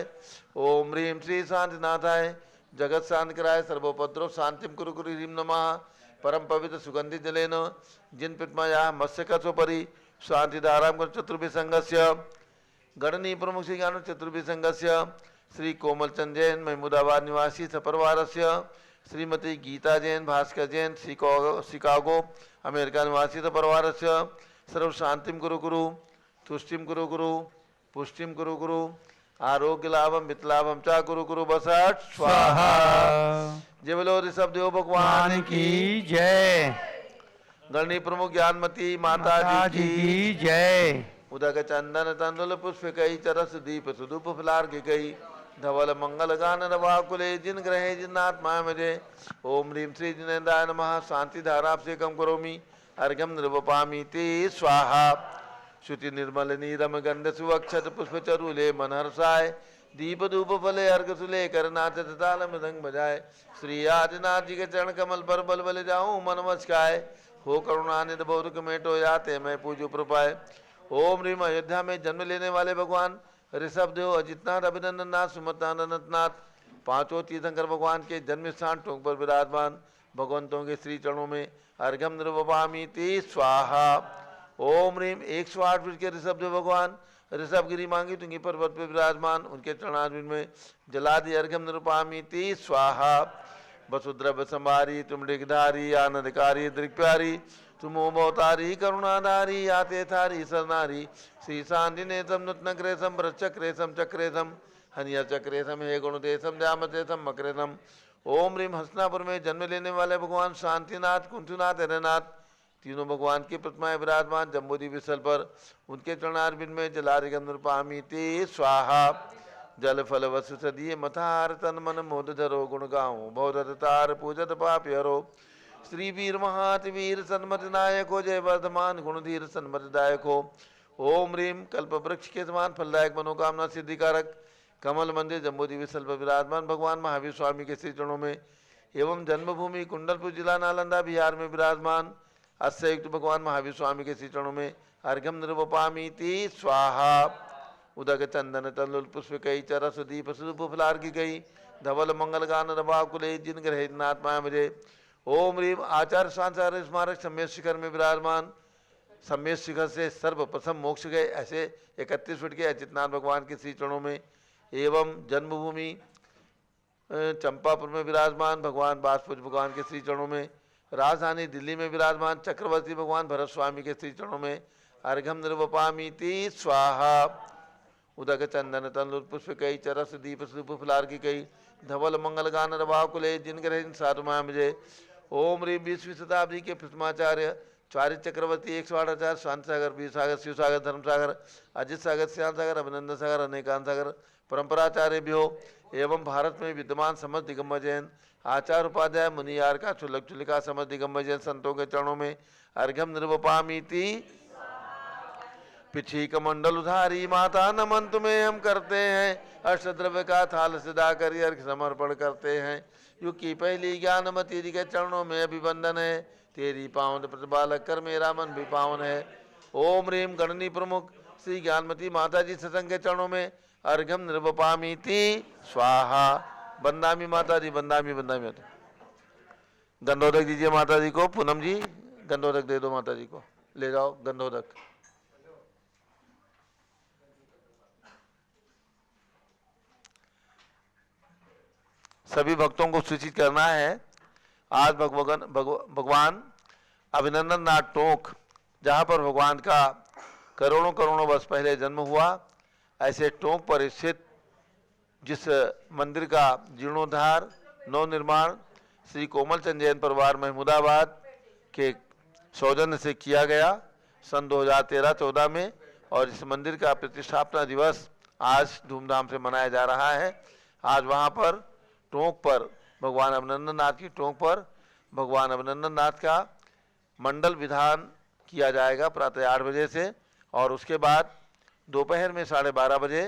Speaker 3: ओम ह्रीं श्री शांतिनाथाय जगत शांति कराय सर्वोपद्रव शांतिम कुरु कुरु ह्रीं नमः परम पवित्र सुगंधि जलेन जिन पितमया मत्स्य कसोपरि शांति धाराम चतुर्भि संघस्य गणनी प्रमुख श्री ज्ञान चतुर्भि संघस्य श्री कोमलचंद जैन महमूदाबाद निवासी सपरिवारस्य श्रीमती गीता जैन भास्कर जैन शिकागो अमेरिका निवासी सपरिवारस्य सर्व शांतिम कुरु कुरु तुष्टिम कुरु कुरु पुष्टिम कुरु कुरु आरोग्य लाभम मितलाभम चा कुरु कुरु बसठ स्वाहा जय बोलो ऋषभ देव भगवान की
Speaker 5: जय
Speaker 3: गणनी प्रमुख ज्ञानमती माता जी की
Speaker 5: जय
Speaker 3: उदक चंदन तंदुल पुष्प कई चरस दीप सुदूप फलार की कई धवल मंगल गान रवाकुले जिन ग्रहे जिन्नात्मा मजे ओम ह्रीं श्री जिनेन्द्राय नमः शांति धारा से कम करोमि अर्घ्यम निर्वपामि ते स्वाहा श्रुति निर्मल नीरम गंध सुवक्षत पुष्प चरुले मनहर्षाय दीप धूप फले अर्घ सुले कर नाचत ताल मृदंग बजाए श्री आदिनाथ जी के चरण कमल पर बल बल जाऊं मन मस्काय हो करुणानिध बहुरुख मेटो याते मैं पूजो प्रपाय ओम ह्रीं अयोध्या में जन्म लेने वाले भगवान ऋषभ देव अजितनाथ अभिनंदन नाथ सुमतनाथ अनंतनाथ पांचों तीर्थंकर भगवान के जन्म स्थान टोंक पर विराजमान भगवंतों के श्री चरणों में अर्घ्यम निर्वपामि ते स्वाहा ओम ह्रीं 108 फीट के ऋषभ देव भगवान ऋषभगिरी मांगी तुंगी पर्वत पर विराजमान उनके चरणारविंद में जलादि अर्घ्यम निर्वपामि ते स्वाहा वसुद्रव्य संभारी तुम ऋगधारी आनंदकारी दृक्प्यारी तुम ओम अवतारी करुणाधारी आते थारी सरनारी श्री शांति नेतम नूतनग्रेसम वृक्षक्रेसम चक्रेसम हनिया चक्रेसम हे गुणदेशम द्यामतेसम मकरेसम ओम ह्रीं हसनापुर में जन्म लेने वाले भगवान शांतिनाथ कुंथुनाथ हरनाथ तीनों भगवान की प्रतिमाएं विराजमान जम्बूद्वीप स्थल पर उनके चरणारविंद में जलादिगम निर्वपामि ते स्वाहा जल फल वसु सदीय मथार तन मन मोद धरो गुण गाऊं बहुत तार पूजत पाप हरो श्री वीर महात वीर सन्मत नायक हो जय वर्धमान गुणधीर सन्मत दायक हो ओम ह्रीं कल्प वृक्ष के समान फलदायक मनोकामना सिद्धिकारक कमल मंदिर जम्बूद्वीप स्थल पर विराजमान भगवान महावीर स्वामी के श्री चरणों में एवं जन्मभूमि कुंडलपुर जिला नालंदा बिहार में विराजमान अस्य भगवान महावीर स्वामी के श्री चरणों में अर्घ्यम निर्वपामि ते स्वाहा उदक चंदन तंदुल पुष्प कई चरस दीप सुदूप फलार की गई धवल मंगल गान रवाकुले जिन ग्रहे नात्मा मुझे ओम ह्रीं आचार्य सांसार स्मारक सम्मेद शिखर में विराजमान सम्मेद शिखर से सर्वप्रथम मोक्ष गए ऐसे 31 फीट के अजितनाथ भगवान के श्री चरणों में एवं जन्मभूमि चंपापुर में विराजमान भगवान बासपुर भगवान के श्री चरणों में राजधानी दिल्ली में विराजमान चक्रवर्ती भगवान भरत स्वामी के श्री चरणों में अर्घ्यम निर्वपामि ते स्वाहा उदक चंदन तंदुल पुष्प कई चरस दीप सुदूप फलार की कई धवल मंगल गान रवाकुले जिनग्रह साधुमा मुझे ओम रीम 20वीं शताब्दी के प्रथमाचार्य चार्य चक्रवर्ती 108 शांति सागर वीर सागर शिव सागर धर्म सागर अजित सागर श्याम सागर अभिनंदन सागर अनेकांत सागर परंपराचार्य भी हो एवं भारत में विद्यमान समस्त दिगंबर जैन आचार्य उपाध्याय मुनियार का चुलक चुलिका समस्त दिगंबर जैन संतों के चरणों में अर्घ्यम निर्वपामीति पिछी कमंडल उधारी माता नमन तुम्हें हम करते हैं अष्टद्रव्य का थाल सदा कर अर्घ्य समर्पण करते हैं युग की पहली ज्ञानमती जी के चरणों में अभिवंदन है तेरी पावन प्रतिपालक कर मेरा मन भी पावन है ओम रीम गणनी प्रमुख श्री ज्ञानमती माता जी सत्संग के चरणों में अर्घ्यम निर्वपामीति स्वाहा। बंदामी माता जी बंदामी बंदामी माता गंधोदक दीजिए माता जी को। पूनम जी गंधोदक दे दो माता जी को, ले जाओ गंधोदक। सभी भक्तों को सूचित करना है आज भगवान अभिनंदन नाथ टोंक जहाँ पर भगवान का करोड़ों करोड़ों वर्ष पहले जन्म हुआ, ऐसे टोंक पर स्थित जिस मंदिर का जीर्णोद्धार नवनिर्माण श्री कोमल चंद जैन परिवार महमूदाबाद के सौजन्य से किया गया सन 2013-14 में, और इस मंदिर का प्रतिष्ठापना दिवस आज धूमधाम से मनाया जा रहा है। आज वहाँ पर टोंक पर भगवान अभिनंदन नाथ की टोंक पर भगवान अभिनंदन नाथ का मंडल विधान किया जाएगा प्रातः 8 बजे से, और उसके बाद दोपहर में 12:30 बजे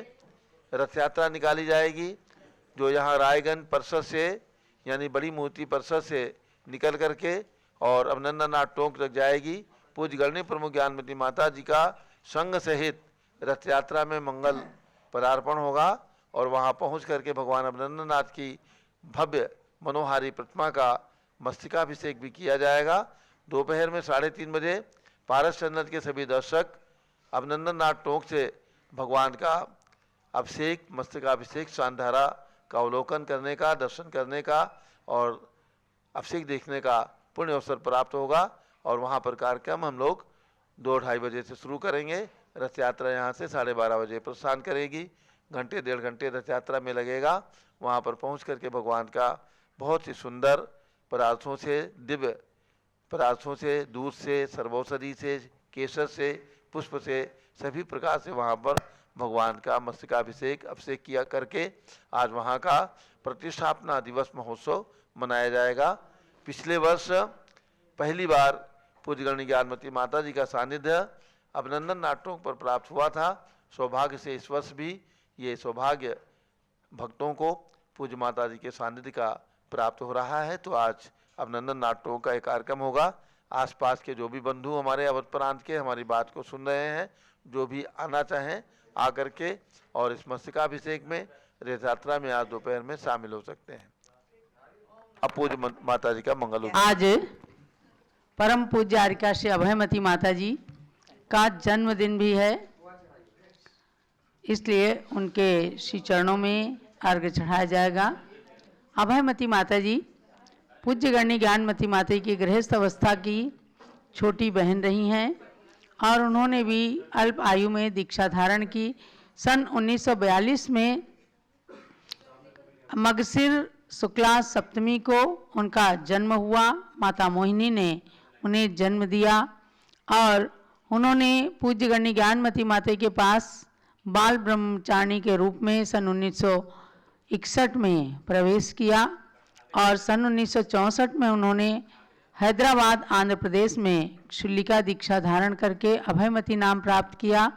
Speaker 3: रथ यात्रा निकाली जाएगी जो यहाँ रायगंज परिषद से यानी बड़ी मूर्ति परिषद से निकल करके और अभिनंदन नाथ टोंक तक जाएगी। पूज्य गणनी प्रमुख ज्ञानमती माता जी का संघ सहित रथ यात्रा में मंगल पदार्पण होगा और वहाँ पहुँच करके भगवान अभिनंदन नाथ की भव्य मनोहारी प्रतिमा का मस्तकाभिषेक भी किया जाएगा। दोपहर में 3:30 बजे पारस चंदन के सभी दर्शक अभिनंदन नाथ टोंक से भगवान का अभिषेक मस्तकाभिषेक शानधारा का अवलोकन करने का, दर्शन करने का और अभिषेक देखने का पुण्य अवसर प्राप्त होगा। और वहाँ पर कार्यक्रम हम लोग 2-2:30 बजे से शुरू करेंगे। रथ यात्रा यहाँ से 12:30 बजे प्रस्थान करेगी। घंटे 1.5 घंटे रथ यात्रा में लगेगा। वहाँ पर पहुँच करके भगवान का बहुत ही सुंदर पदार्थों से, दिव्य पदार्थों से, दूध से, सर्वौषधि से, केसर से, पुष्प से, सभी प्रकार से वहाँ पर भगवान का मस्तकाभिषेक अभिषेक किया करके आज वहाँ का प्रतिष्ठापना दिवस महोत्सव मनाया जाएगा। पिछले वर्ष पहली बार पूज्य गणनी ज्ञानमती माता जी का सानिध्य अभिनंदन नाथ टोंक पर प्राप्त हुआ था। सौभाग्य से इस वर्ष भी ये सौभाग्य भक्तों को पूज्य माता जी के सानिध्य का प्राप्त हो रहा है। तो आज अभिनंदन नाथ टोंक का एक कार्यक्रम होगा। आसपास के जो भी बंधु हमारे अवध प्रांत के हमारी बात को सुन रहे हैं, जो भी आना चाहें आकर के और इस मस्तकाभिषेक में रथ यात्रा में आज दोपहर में शामिल हो सकते हैं। अब पूज्य माता जी का मंगल।
Speaker 5: आज परम पूज्य आर्यका श्री अभयमती माता जी का जन्मदिन भी है, इसलिए उनके श्री चरणों में अर्घ्य चढ़ाया जाएगा। अभयमती माता जी पूज्य गणनी ज्ञानमती माता जी की गृहस्थ अवस्था की छोटी बहन रही हैं और उन्होंने भी अल्प आयु में दीक्षा धारण की। सन 1942 में मगसिर शुक्ला सप्तमी को उनका जन्म हुआ। माता मोहिनी ने उन्हें जन्म दिया और उन्होंने पूज्य गणनी ज्ञानमती माता के पास बाल ब्रह्मचारिणी के रूप में सन 1961 में प्रवेश किया और सन 1964 में उन्होंने हैदराबाद आंध्र प्रदेश में क्षुल्लिका दीक्षा धारण करके अभयमती नाम प्राप्त किया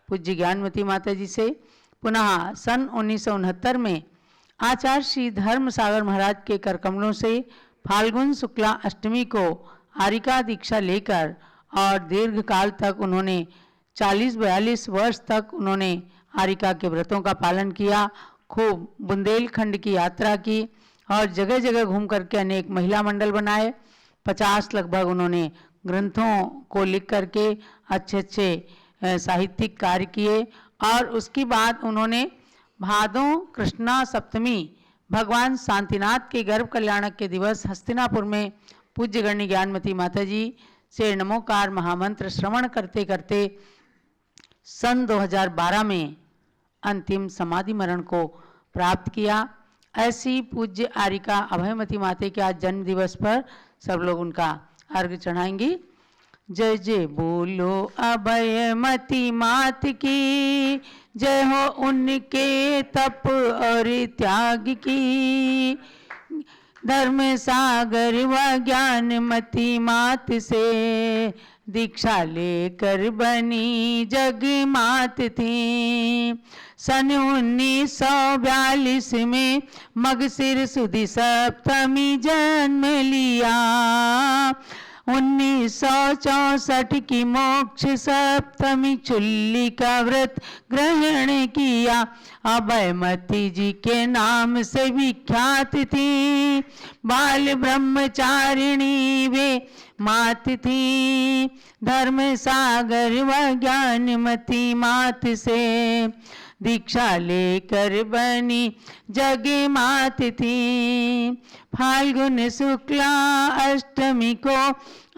Speaker 5: पूज्य ज्ञानमती माता जी से। पुनः सन 1969 में आचार्य श्री धर्म सागर महाराज के करकमलों से फाल्गुन शुक्ला अष्टमी को आर्यिका दीक्षा लेकर और दीर्घ काल तक उन्होंने 40-42 वर्ष तक उन्होंने आर्यिका के व्रतों का पालन किया। खूब बुंदेलखंड की यात्रा की और जगह जगह घूम करके अनेक महिला मंडल बनाए। 50 लगभग उन्होंने ग्रंथों को लिख करके अच्छे अच्छे साहित्यिक कार्य किए। और उसके बाद उन्होंने भादों कृष्णा सप्तमी भगवान शांतिनाथ के गर्भ कल्याणक के दिवस हस्तिनापुर में पूज्य गणनी ज्ञानमती माता जी से नमोकार महामंत्र श्रवण करते करते सन 2012 में अंतिम समाधि मरण को प्राप्त किया। ऐसी पूज्य आरिका अभयमती माता के आज जन्म दिवस पर सब लोग उनका अर्घ्य चढ़ाएंगे। जय जय बोलो अभयमती मात की, जय हो उनके तप और त्याग की। धर्म सागर व ज्ञानमती मात से दीक्षा लेकर बनी जग मात थी। सन 1942 में मगसिर सुदी सप्तमी जन्म लिया। 1964 की मोक्ष सप्तमी चुल्ली का व्रत ग्रहण किया। अभयमती जी के नाम से विख्यात थी। बाल ब्रह्मचारिणी वे मात थी। धर्म सागर व ज्ञानमती मात से दीक्षा लेकर बनी जग मात थी। फाल्गुन शुक्ला अष्टमी को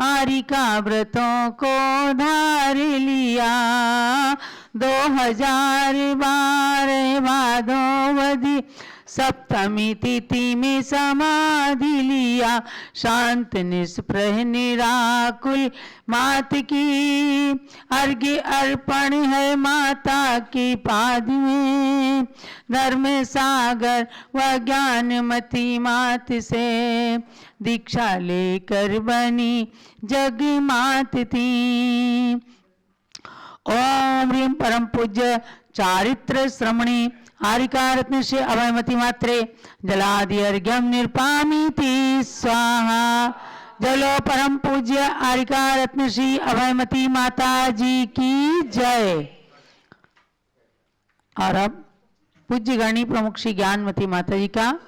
Speaker 5: आरिका व्रतों को धार लिया। 2012 भादोवदी सप्तमी तिथि में समाधि लिया। शांत निष्प्रह निराकुल मात की अर्घ्य अर्पण है माता की पाद में। धर्म सागर व ज्ञानमती मात से दीक्षा लेकर बनी जग मात थी। ओम ह्रीं परम पूज्य चारित्र श्रमणी आरिका रत्न श्री अभयमती मात्रे जलादि अर्घ्यम निर्पामीति स्वाहा। जलो परम पूज्य आरिका रत्न श्री अभयमती माता जी की जय। और अब पूज्य गणी प्रमुख श्री ज्ञानमती माता जी का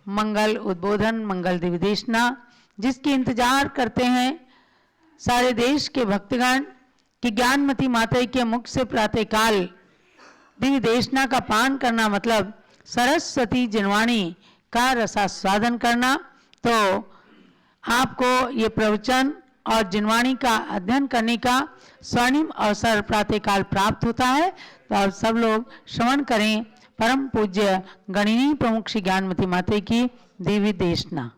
Speaker 5: मंगल उद्बोधन, मंगल दिव्यदेशना, जिसकी इंतजार करते हैं सारे देश के भक्तगण कि ज्ञानमती माता जी के मुख से प्रातःकाल दिव्य देशना का पान करना मतलब सरस्वती जिनवाणी का रसास्वादन करना। तो आपको ये प्रवचन और जिनवाणी का अध्ययन करने का स्वर्णिम अवसर प्रातःकाल प्राप्त होता है। तो आप सब लोग श्रवण करें परम पूज्य गणिनी प्रमुख श्री ज्ञानमती माता की दिव्य देशना।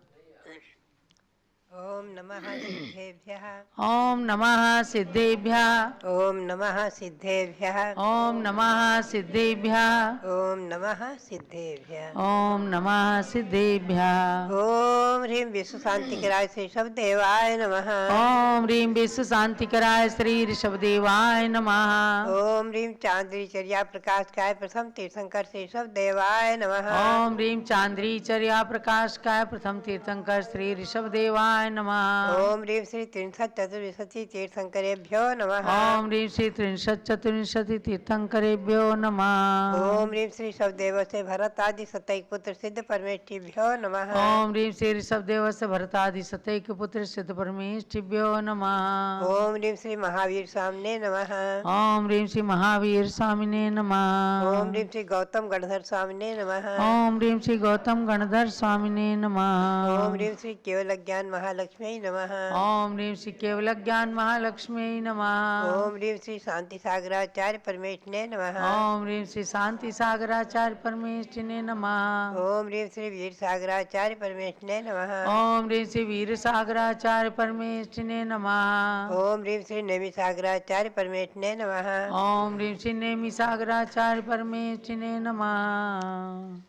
Speaker 6: ओम नमः सिद्धेभ्यः।
Speaker 5: ओम नमः सिद्धेभ्यः।
Speaker 6: ओम नमः सिद्धेभ्यः।
Speaker 5: ओम नमः सिद्धेभ्यः।
Speaker 6: ओम नमः सिद्धेभ्यः।
Speaker 5: ओम नमः सिद्धेभ्यः।
Speaker 6: ओम ह्रीं विश्व शांतिकराय श्री शब्देवाय नमः।
Speaker 5: ओम ह्रीं विश्व शांतिकराय श्री ऋषभदेवाय नमः।
Speaker 6: ओम ह्रीं चांद्री चर्या प्रकाशकाय प्रथम तीर्थंकर श्री शब्देवाय नमः।
Speaker 5: ओम ह्रीं चांद्री चर्या प्रकाशकाय प्रथम तीर्थंकर श्री ऋषभदेवाय नमः।
Speaker 6: ओम ह्रीं श्री त्रिंशत् चतुर्विंशति तीर्थंकरेभ्यो नमः।
Speaker 5: ओम ह्रीं श्री त्रिंशत् चतुर्विंशति तीर्थंकरेभ्यो नमः।
Speaker 6: ओम ह्रीं श्री शब्देव से भरत आदि सतैक पुत्र सिद्ध परमेष्ठिभ्यो नमः।
Speaker 5: ओम ह्रीं श्री ऋषभदेव से भरतादि सतैक पुत्र सिद्ध परमेष्ठिभ्यो नमः।
Speaker 6: ओम ह्रीं श्री महावीर स्वामिने नमः।
Speaker 5: ओम ह्रीं श्री महावीर स्वामिने नमः।
Speaker 6: ओम ह्रीं श्री गौतम गणधर स्वामिने नमः।
Speaker 5: ओम ह्रीं श्री गौतम गणधर स्वामिने नमः।
Speaker 6: ओम ह्रीं श्री केवल ज्ञान महालक्ष्मी नमः।
Speaker 5: ओम ह्रीं श्री केवल ज्ञान महालक्ष्मी नमः।
Speaker 6: ओम ह्रीं श्री शांति सागराचार्य परमेष्ठिने नमः।
Speaker 5: ओम ह्रीं श्री शांति सागराचार्य परमेष्ठिने नमः।
Speaker 6: ओम ह्रीं श्री वीर सागराचार्य परमेष्ठिने नमः।
Speaker 5: ओम ह्रीं श्री वीर सागराचार्य परमेष्ठिने नमः।
Speaker 6: ओम ह्रीं श्री नेमि सागराचार्य परमेष्ठिने नमः।
Speaker 5: ओम ह्रीं श्री नेमि सागराचार्य परमेष्ठिने नमः।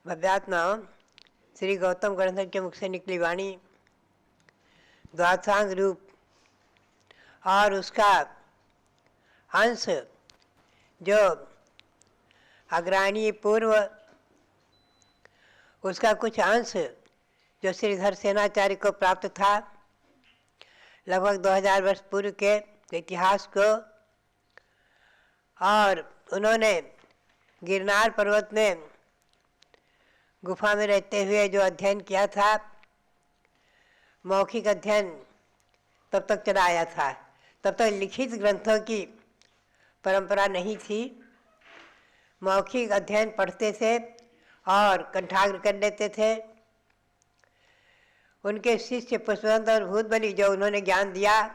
Speaker 6: भव्यात्मा श्री गौतम गणधर के मुख से निकली वाणी द्वादशांग रूप और उसका अंश जो अग्रणी पूर्व, उसका कुछ अंश जो श्रीधर सेनाचार्य को प्राप्त था लगभग 2000 वर्ष पूर्व के इतिहास को, और उन्होंने गिरनार पर्वत में गुफा में रहते हुए जो अध्ययन किया था, मौखिक अध्ययन तब तक चला आया था। तब तक लिखित ग्रंथों की परंपरा नहीं थी। मौखिक अध्ययन पढ़ते थे और कंठाग्र कर लेते थे। उनके शिष्य पुष्पवंत और भूतबली जो उन्होंने ज्ञान दिया,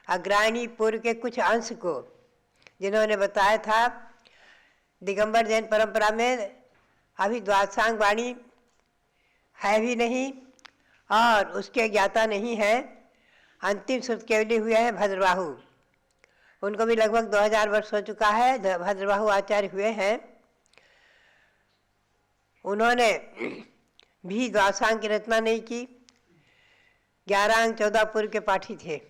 Speaker 6: अग्रणी पूर्व के कुछ अंश को जिन्होंने बताया था, दिगंबर जैन परंपरा में अभी द्वादशांग वाणी है भी नहीं और उसके ज्ञाता नहीं है। अंतिम सूत्र केवली हुए हैं भद्रबाहु, उनको भी लगभग 2000 वर्ष हो चुका है। भद्रबाहु आचार्य हुए हैं, उन्होंने भी द्वादशांग की रचना नहीं की। 11 अंग 14 पूर्व के पाठी थे।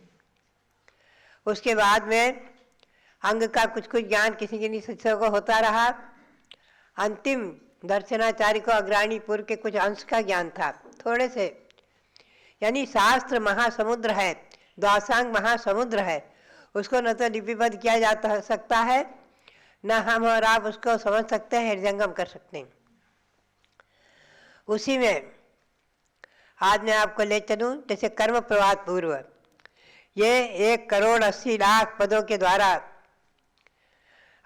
Speaker 6: उसके बाद में अंग का कुछ कुछ ज्ञान किसी किसी शिष्यों को होता रहा। अंतिम दर्शनाचार्य को अग्रणी पूर्व के कुछ अंश का ज्ञान था, थोड़े से। यानी शास्त्र महासमुद्र है, द्वादशांग महासमुद्र है, उसको न तो लिपिबद्ध किया जा सकता है, न हम और आप उसको समझ सकते हैं, हृदयंगम कर सकते हैं। उसी में आज मैं आपको ले चलूँ, जैसे कर्म प्रवाद पूर्व, ये 1,80,00,000 पदों के द्वारा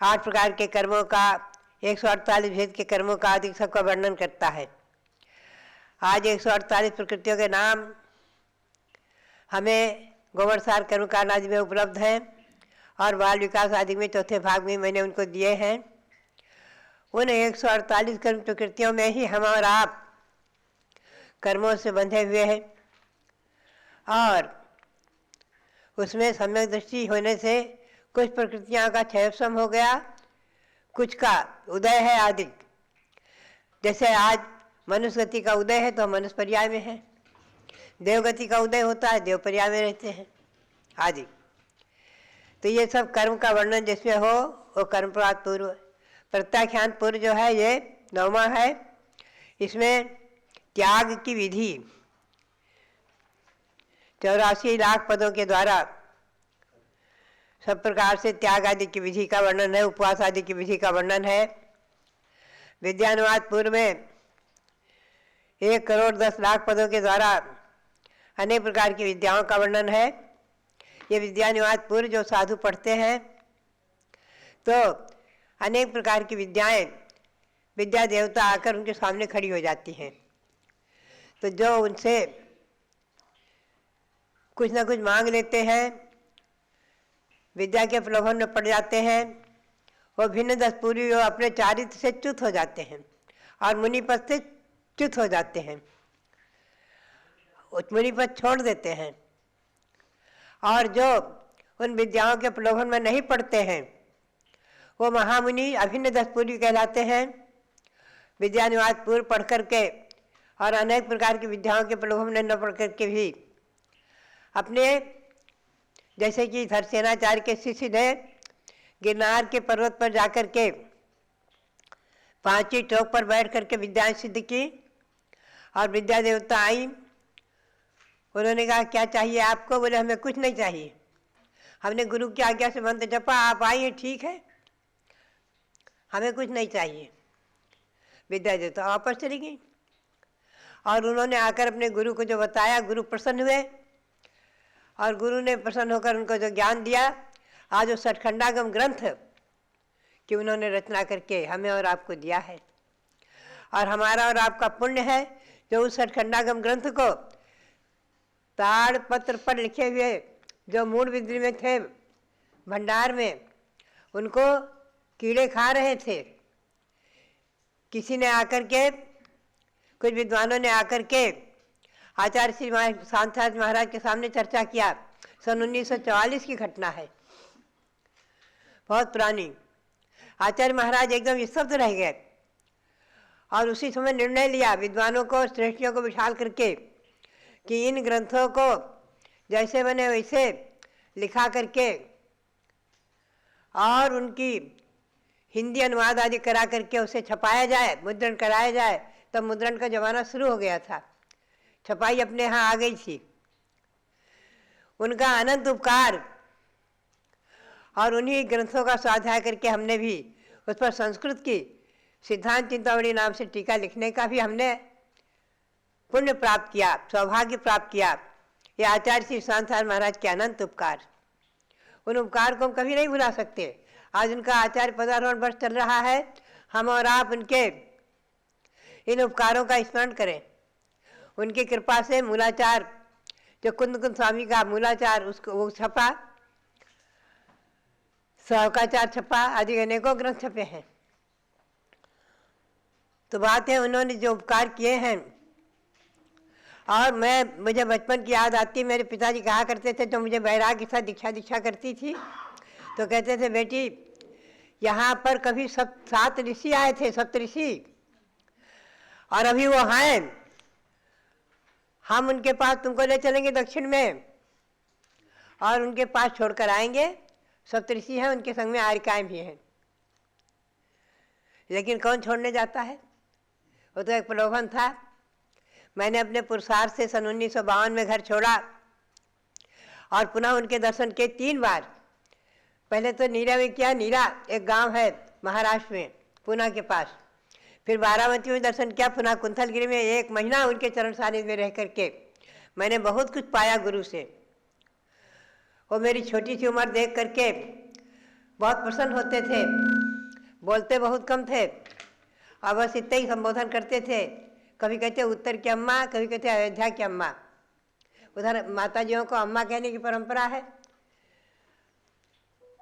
Speaker 6: 8 प्रकार के कर्मों का, 148 भेद के कर्मों का आदि सबका वर्णन करता है। आज 148 प्रकृतियों के नाम हमें गोवर्धसार कर्मकांड आदि में उपलब्ध हैं और बाल विकास आदि में चौथे भाग में मैंने उनको दिए हैं। उन 148 कर्म प्रकृतियों में ही हम और आप कर्मों से बंधे हुए हैं और उसमें सम्यक दृष्टि होने से कुछ प्रकृतियां का क्षयसम हो गया, कुछ का उदय है आदि। जैसे आज मनुष्य गति का उदय है तो मनुष्य पर्याय में है, देवगति का उदय होता है, देव पर्याय में रहते हैं आदि। तो ये सब कर्म का वर्णन जिसमें हो वो कर्म प्रवाद पूर्व। प्रत्याख्यान पूर्व जो है ये 9वां है। इसमें त्याग की विधि 84 लाख पदों के द्वारा सब प्रकार से त्याग आदि की विधि का वर्णन है, उपवास आदि की विधि का वर्णन है। विद्यानुवाद पूर्व में 1,10,00,000 पदों के द्वारा अनेक प्रकार की विद्याओं का वर्णन है। ये विद्यानुवाद पूर्व जो साधु पढ़ते हैं तो अनेक प्रकार की विद्याएं, विद्या देवता आकर उनके सामने खड़ी हो जाती हैं। तो जो उनसे कुछ ना कुछ मांग लेते हैं, विद्या के प्रलोभन में पड़ जाते हैं, वो भिन्न दस पूर्वी वो अपने चारित्र से च्युत हो जाते हैं और मुनिपद से च्युत हो जाते हैं, मुनिपद छोड़ देते हैं। और जो उन विद्याओं के प्रलोभन में नहीं पड़ते हैं वो महामुनि अभिन्न दस पूर्वी कहलाते हैं। विद्यानुवाद पूर्व पढ़ करके और अनेक प्रकार की विद्याओं के प्रलोभन में न पढ़ करके भी अपने, जैसे कि धरसेनाचार्य के शिष्य ने गिरनार के पर्वत पर जाकर के 5 चौक पर बैठ करके विद्याएं सिद्ध की और विद्या देवता आई। उन्होंने कहा क्या चाहिए आपको? बोले हमें कुछ नहीं चाहिए, हमने गुरु की आज्ञा से मंत्र जपा, आप आइए ठीक है, हमें कुछ नहीं चाहिए। विद्या देवता वापस चली गई और उन्होंने आकर अपने गुरु को जो बताया, गुरु प्रसन्न हुए और गुरु ने प्रसन्न होकर उनको जो ज्ञान दिया, आज वो सठखंडागम ग्रंथ कि उन्होंने रचना करके हमें और आपको दिया है। और हमारा और आपका पुण्य है जो उस सठखंडागम ग्रंथ को ताड़ पत्र पर लिखे हुए जो मूल विद्री में थे भंडार में, उनको कीड़े खा रहे थे। किसी ने आकर के, कुछ विद्वानों ने आकर के आचार्य श्री शांताचार्य महाराज के सामने चर्चा किया। सन 1944 की घटना है, बहुत पुरानी। आचार्य महाराज एकदम निस्तब्ध रह गए और उसी समय निर्णय लिया विद्वानों को, श्रेष्ठियों को बिठा करके कि इन ग्रंथों को जैसे बने वैसे लिखा करके और उनकी हिंदी अनुवाद आदि करा करके उसे छपाया जाए, मुद्रण कराया जाए। तब मुद्रण का जमाना शुरू हो गया था, छपाई अपने यहाँ आ गई थी। उनका अनंत उपकार और उन्हीं ग्रंथों का स्वाध्याय करके हमने भी उस पर संस्कृत की सिद्धांत चिंतामणि नाम से टीका लिखने का भी हमने पुण्य प्राप्त किया, सौभाग्य प्राप्त किया। ये आचार्य श्री शांताचार्य महाराज के अनंत उपकार, उन उपकार को हम कभी नहीं भुला सकते। आज उनका आचार्य पदारोहण वर्ष चल रहा है, हम और आप उनके इन उपकारों का स्मरण करें। उनकी कृपा से मूलाचार, जो कुंद कुंद स्वामी का मूलाचार उसको वो छपा, सहकाचार छपा, आदि अनेकों ग्रंथ छपे हैं। तो बात है उन्होंने जो उपकार किए हैं, और मुझे बचपन की याद आती है। मेरे पिताजी कहा करते थे, तो मुझे बैराग के साथ दीक्षा करती थी, तो कहते थे बेटी यहाँ पर कभी 7 ऋषि आए थे, सप्तऋषि, और अभी वो हैं, हम उनके पास तुमको ले चलेंगे दक्षिण में और उनके पास छोड़कर आएंगे। सप्तऋषि हैं, उनके संग में आरिकाएँ भी हैं, लेकिन कौन छोड़ने जाता है? वो तो एक प्रलोभन था। मैंने अपने पुरुषार्थ से सन 1952 में घर छोड़ा और पुनः उनके दर्शन किए 3 बार। पहले तो नीरा में किया, नीरा एक गांव है महाराष्ट्र में, पुणे के पास। फिर बारामती में दर्शन किया, पुनः कुंथलगिरी में 1 महीना उनके चरण सानिध्य में रह करके मैंने बहुत कुछ पाया गुरु से। वो मेरी छोटी सी उम्र देख करके बहुत प्रसन्न होते थे, बोलते बहुत कम थे और बस इतना ही संबोधन करते थे। कभी कहते उत्तर की अम्मा, कभी कहते अयोध्या की अम्मा। उधर माताजियों को अम्मा कहने की परंपरा है,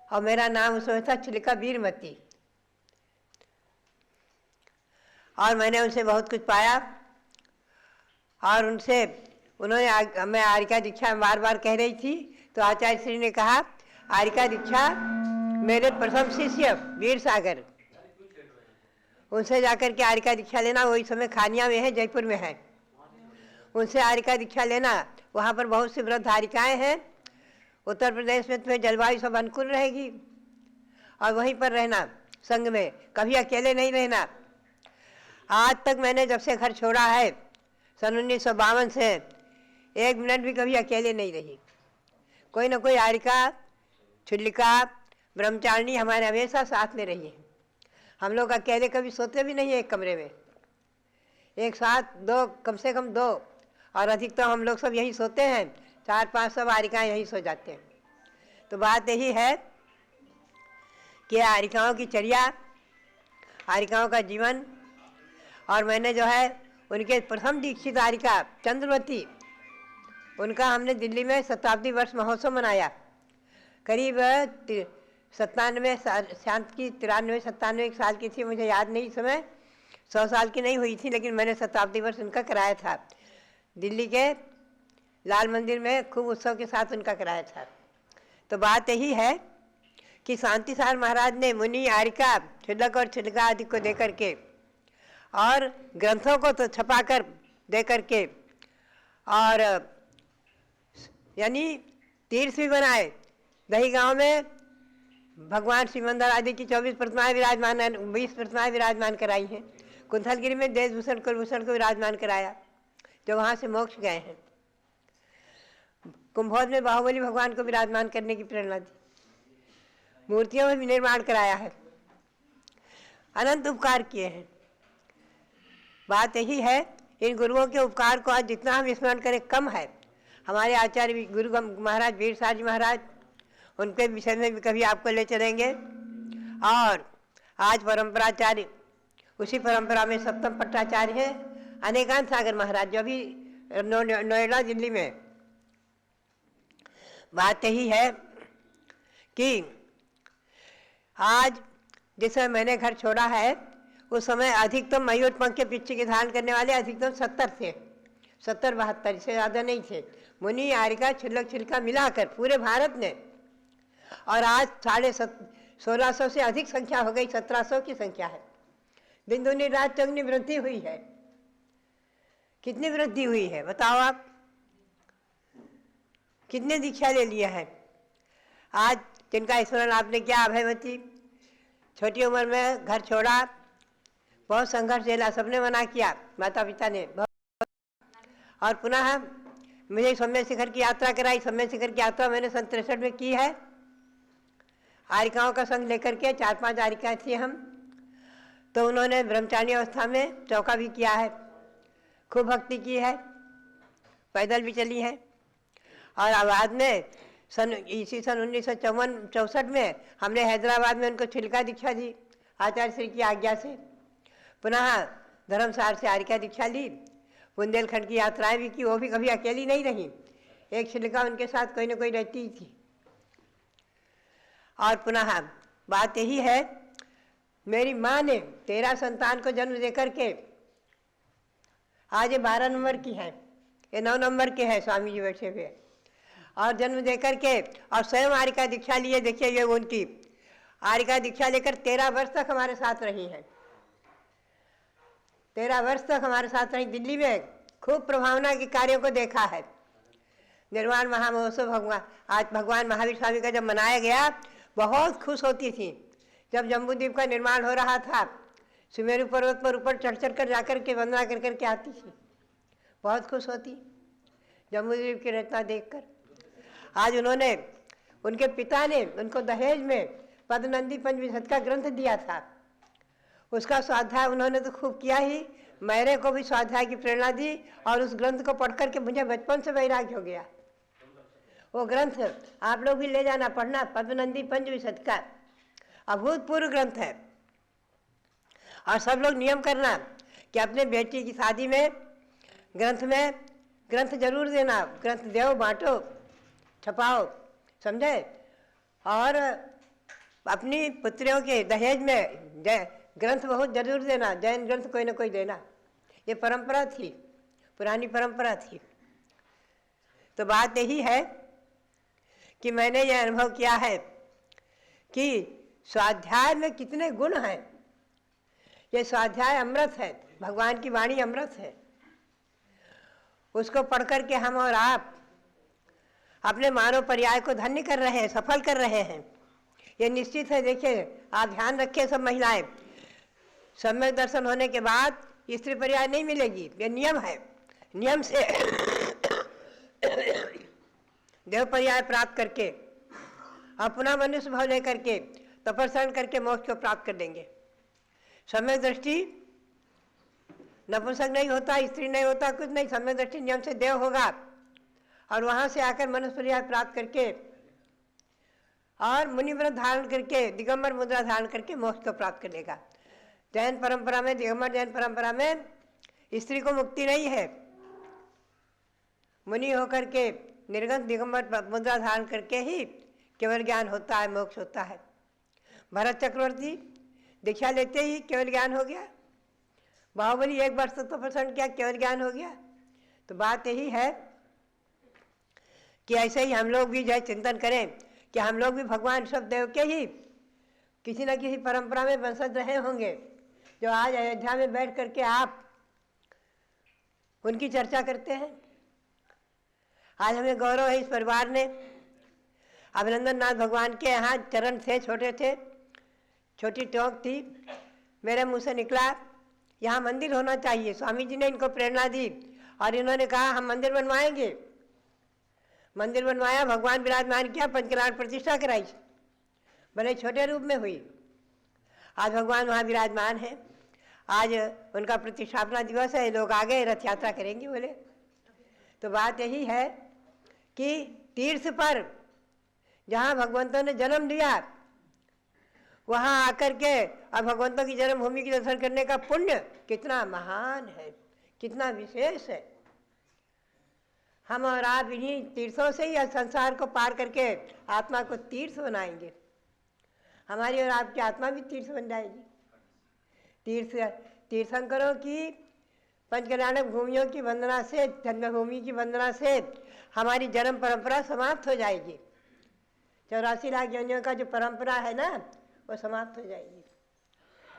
Speaker 6: और मेरा नाम उस समय था चिलिका वीरमती। और मैंने उनसे बहुत कुछ पाया, और उन्होंने मैं आरिका दीक्षा बार बार कह रही थी, तो आचार्य श्री ने कहा आरिका दीक्षा मेरे प्रथम शिष्य वीर सागर, उनसे जाकर के आरिका दीक्षा लेना। वही समय खानिया में है, जयपुर में है, उनसे आरिका दीक्षा लेना। वहाँ पर बहुत सी वृद्ध आरिकाएँ हैं। उत्तर प्रदेश में तुम्हें जलवायु सब अनुकूल रहेगी, और वहीं पर रहना संग में, कभी अकेले नहीं रहना। आज तक मैंने जब से घर छोड़ा है सन 1952 से 1 मिनट भी कभी अकेले नहीं रही। कोई ना कोई आरिका, छुल्लिका, ब्रह्मचारिणी हमारे हमेशा साथ में रही है। हम लोग अकेले कभी सोते भी नहीं है एक कमरे में, एक साथ 2, कम से कम 2, और अधिक तो हम लोग सब यही सोते हैं। 4-5 सब आरिकाएँ यहीं सो जाते हैं। तो बात यही है कि आरिकाओं की चर्या, आरिकाओं का जीवन, और मैंने जो है उनके प्रथम दीक्षित आरिका चंद्रवती, उनका हमने दिल्ली में शताब्दी वर्ष महोत्सव मनाया। करीब 97 शांत की 93-97 साल की थी, मुझे याद नहीं इस समय, 100 साल की नहीं हुई थी, लेकिन मैंने शताब्दी वर्ष उनका कराया था। दिल्ली के लाल मंदिर में खूब उत्सव के साथ उनका कराया था। तो बात यही है कि शांतिसार महाराज ने मुनि, आरिका, छुल्लक और छुल्लिका आदि को दे करके, और ग्रंथों को तो छपा कर दे करके, और यानी तीर्थ भी बनाए। दही गांव में भगवान शिवमंदर आदि की 24 प्रतिमाएं विराजमान, 20 प्रतिमाएं विराजमान कराई हैं। कुंथलगिरी में देशभूषण कुलभूषण को विराजमान कराया, जो वहाँ से मोक्ष गए हैं। कुंभोज में बाहुबली भगवान को विराजमान करने की प्रेरणा दी। मूर्तियों में भी निर्माण कराया है। अनंत उपकार किए हैं। बात यही है, इन गुरुओं के उपकार को आज जितना हम स्मरण करें कम है। हमारे आचार्य गुरु महाराज वीर साहब जी महाराज, उनके विषय में भी कभी आपको ले चलेंगे। और आज परंपराचार्य, उसी परंपरा में सप्तम पट्टाचार्य हैं अनेकांत सागर महाराज, जो अभी नोएडा दिल्ली में। बात यही है कि आज जिस समय मैंने घर छोड़ा है, उस समय अधिकतम मयूर पंख के पिच्छ के धारण करने वाले अधिकतम 70 थे, 70-72 से ज़्यादा नहीं थे। मुनि, आरिका, छुल्लक, छिलका मिलाकर पूरे भारत में। और आज 1650 से अधिक संख्या हो गई, 1700 की संख्या है। दिन दूनी रात चौगुनी वृद्धि हुई है। कितनी वृद्धि हुई है बताओ आप? कितने दीक्षा ले लिया है? आज जिनका स्मरण आपने किया, अभयवती, छोटी उम्र में घर छोड़ा, बहुत संघर्ष झेला, सबने मना किया, माता पिता ने बहुत। और पुनः मुझे सम्य शिखर की यात्रा कराई। सम्य शिखर की यात्रा मैंने सन 63 में की है। आरिकाओं का संग लेकर के 4-5 आरिकाएँ थी हम, तो उन्होंने ब्रह्मचारी अवस्था में चौका भी किया है, खूब भक्ति की है, पैदल भी चली है। और बाद में इसी सन 1964 में हमने हैदराबाद में उनको छिलका दीक्षा दी आचार्य श्री की आज्ञा से। पुनः धर्मसार से आरिका दीक्षा ली। बुंदेलखंड की यात्राएं भी की, वो भी कभी अकेली नहीं रही, एक छिलका उनके साथ कोई ना कोई रहती ही थी। और पुनः बात यही है मेरी माँ ने 13 संतान को जन्म दे करके आज ये 12 नंबर की है, ये 9 नंबर के है स्वामी जी बैठे हुए, और जन्म दे करके और स्वयं आर्यिका दीक्षा लिए। देखिए ये उनकी आर्यिका दीक्षा लेकर 13 वर्ष तक हमारे साथ रही हैं, 13 वर्ष तक हमारे साथ रही। दिल्ली में खूब प्रभावना के कार्यों को देखा है। निर्वाण महामहोत्सव आज भगवान महावीर स्वामी का जब मनाया गया, बहुत खुश होती थी। जब जम्बूद्वीप का निर्माण हो रहा था, सुमेरु पर्वत पर ऊपर चढ़ कर जाकर के वंदना कर करके आती थी, बहुत खुश होती जम्बूद्वीप की रचना देखकर। आज उन्होंने, उनके पिता ने उनको दहेज में पद्मनंदी पंचविंशति का ग्रंथ दिया था, उसका स्वाध्याय उन्होंने तो खूब किया ही, मेरे को भी स्वाध्याय की प्रेरणा दी, और उस ग्रंथ को पढ़ करके मुझे बचपन से वैराग्य हो गया। वो ग्रंथ आप लोग भी ले जाना, पढ़ना, पद्मनंदी पंचविंशति का अभूतपूर्व ग्रंथ है। और सब लोग नियम करना कि अपने बेटी की शादी में ग्रंथ जरूर देना, ग्रंथ दो, बांटो, छपाओ, समझे। और अपनी पुत्रियों के दहेज में ग्रंथ बहुत जरूर देना, जैन ग्रंथ कोई ना कोई देना। ये परंपरा थी, पुरानी परंपरा थी। तो बात यही है कि मैंने ये अनुभव किया है कि स्वाध्याय में कितने गुण हैं। ये स्वाध्याय अमृत है, भगवान की वाणी अमृत है। उसको पढ़ कर के हम और आप अपने मानव पर्याय को धन्य कर रहे हैं, सफल कर रहे हैं। ये निश्चित है। देखिए, आप ध्यान रखिए सब महिलाएं, सम्यक दर्शन होने के बाद स्त्री पर्याय नहीं मिलेगी, ये नियम है। नियम से देव पर्याय प्राप्त करके अपना मनुष्य भाव लेकर के तपस्या करके मोक्ष को प्राप्त कर देंगे। सम्यक दृष्टि नपुंसक नहीं होता, स्त्री नहीं होता, कुछ नहीं। सम्यक दृष्टि नियम से देव होगा, और वहां से आकर मनुष्य पर्याय प्राप्त करके और मुनिव्रत धारण करके दिगंबर मुद्रा धारण करके मोक्ष को प्राप्त कर लेगा। जैन परंपरा में, दिगंबर जैन परंपरा में स्त्री को मुक्ति नहीं है। मुनि होकर के निर्गत दिगंबर मुद्रा धारण करके ही केवल ज्ञान होता है, मोक्ष होता है। भरत चक्रवर्ती दीक्षा लेते ही केवल ज्ञान हो गया। बाहुबली 1 वर्ष तक तो प्रसन्न किया, केवल ज्ञान हो गया। तो बात यही है कि ऐसे ही हम लोग भी जो चिंतन करें कि हम लोग भी भगवान सब देव के ही किसी न किसी परंपरा में वंशज रहे होंगे, जो आज अयोध्या में बैठ करके आप उनकी चर्चा करते हैं। आज हमें गौरव है, इस परिवार ने अभिनंदन नाथ भगवान के यहाँ चरण थे, छोटे थे, छोटी टोंक थी, मेरे मुंह से निकला यहाँ मंदिर होना चाहिए। स्वामी जी ने इनको प्रेरणा दी और इन्होंने कहा हम मंदिर बनवाएंगे। मंदिर बनवाया, भगवान विराजमान किया, पंचकल्याण प्रतिष्ठा कराई, भले छोटे रूप में हुई। आज भगवान वहाँ विराजमान है। आज उनका प्रतिष्ठापना दिवस है, लोग आ गए, रथ यात्रा करेंगे बोले। तो बात यही है कि तीर्थ पर जहाँ भगवंतों ने जन्म लिया, वहाँ आकर के और भगवंतों की जन्मभूमि की दर्शन करने का पुण्य कितना महान है, कितना विशेष है। हम और आप इन्हीं तीर्थों से ही संसार को पार करके आत्मा को तीर्थ बनाएंगे। हमारी और आपकी आत्मा भी तीर्थ बन जाएगी। तीर्थंकरों की पंचकल्याणक भूमियों की वंदना से, जन्मभूमि की वंदना से हमारी जन्म परंपरा समाप्त हो जाएगी। 84 लाख योनियों का जो परंपरा है ना, वो समाप्त हो जाएगी।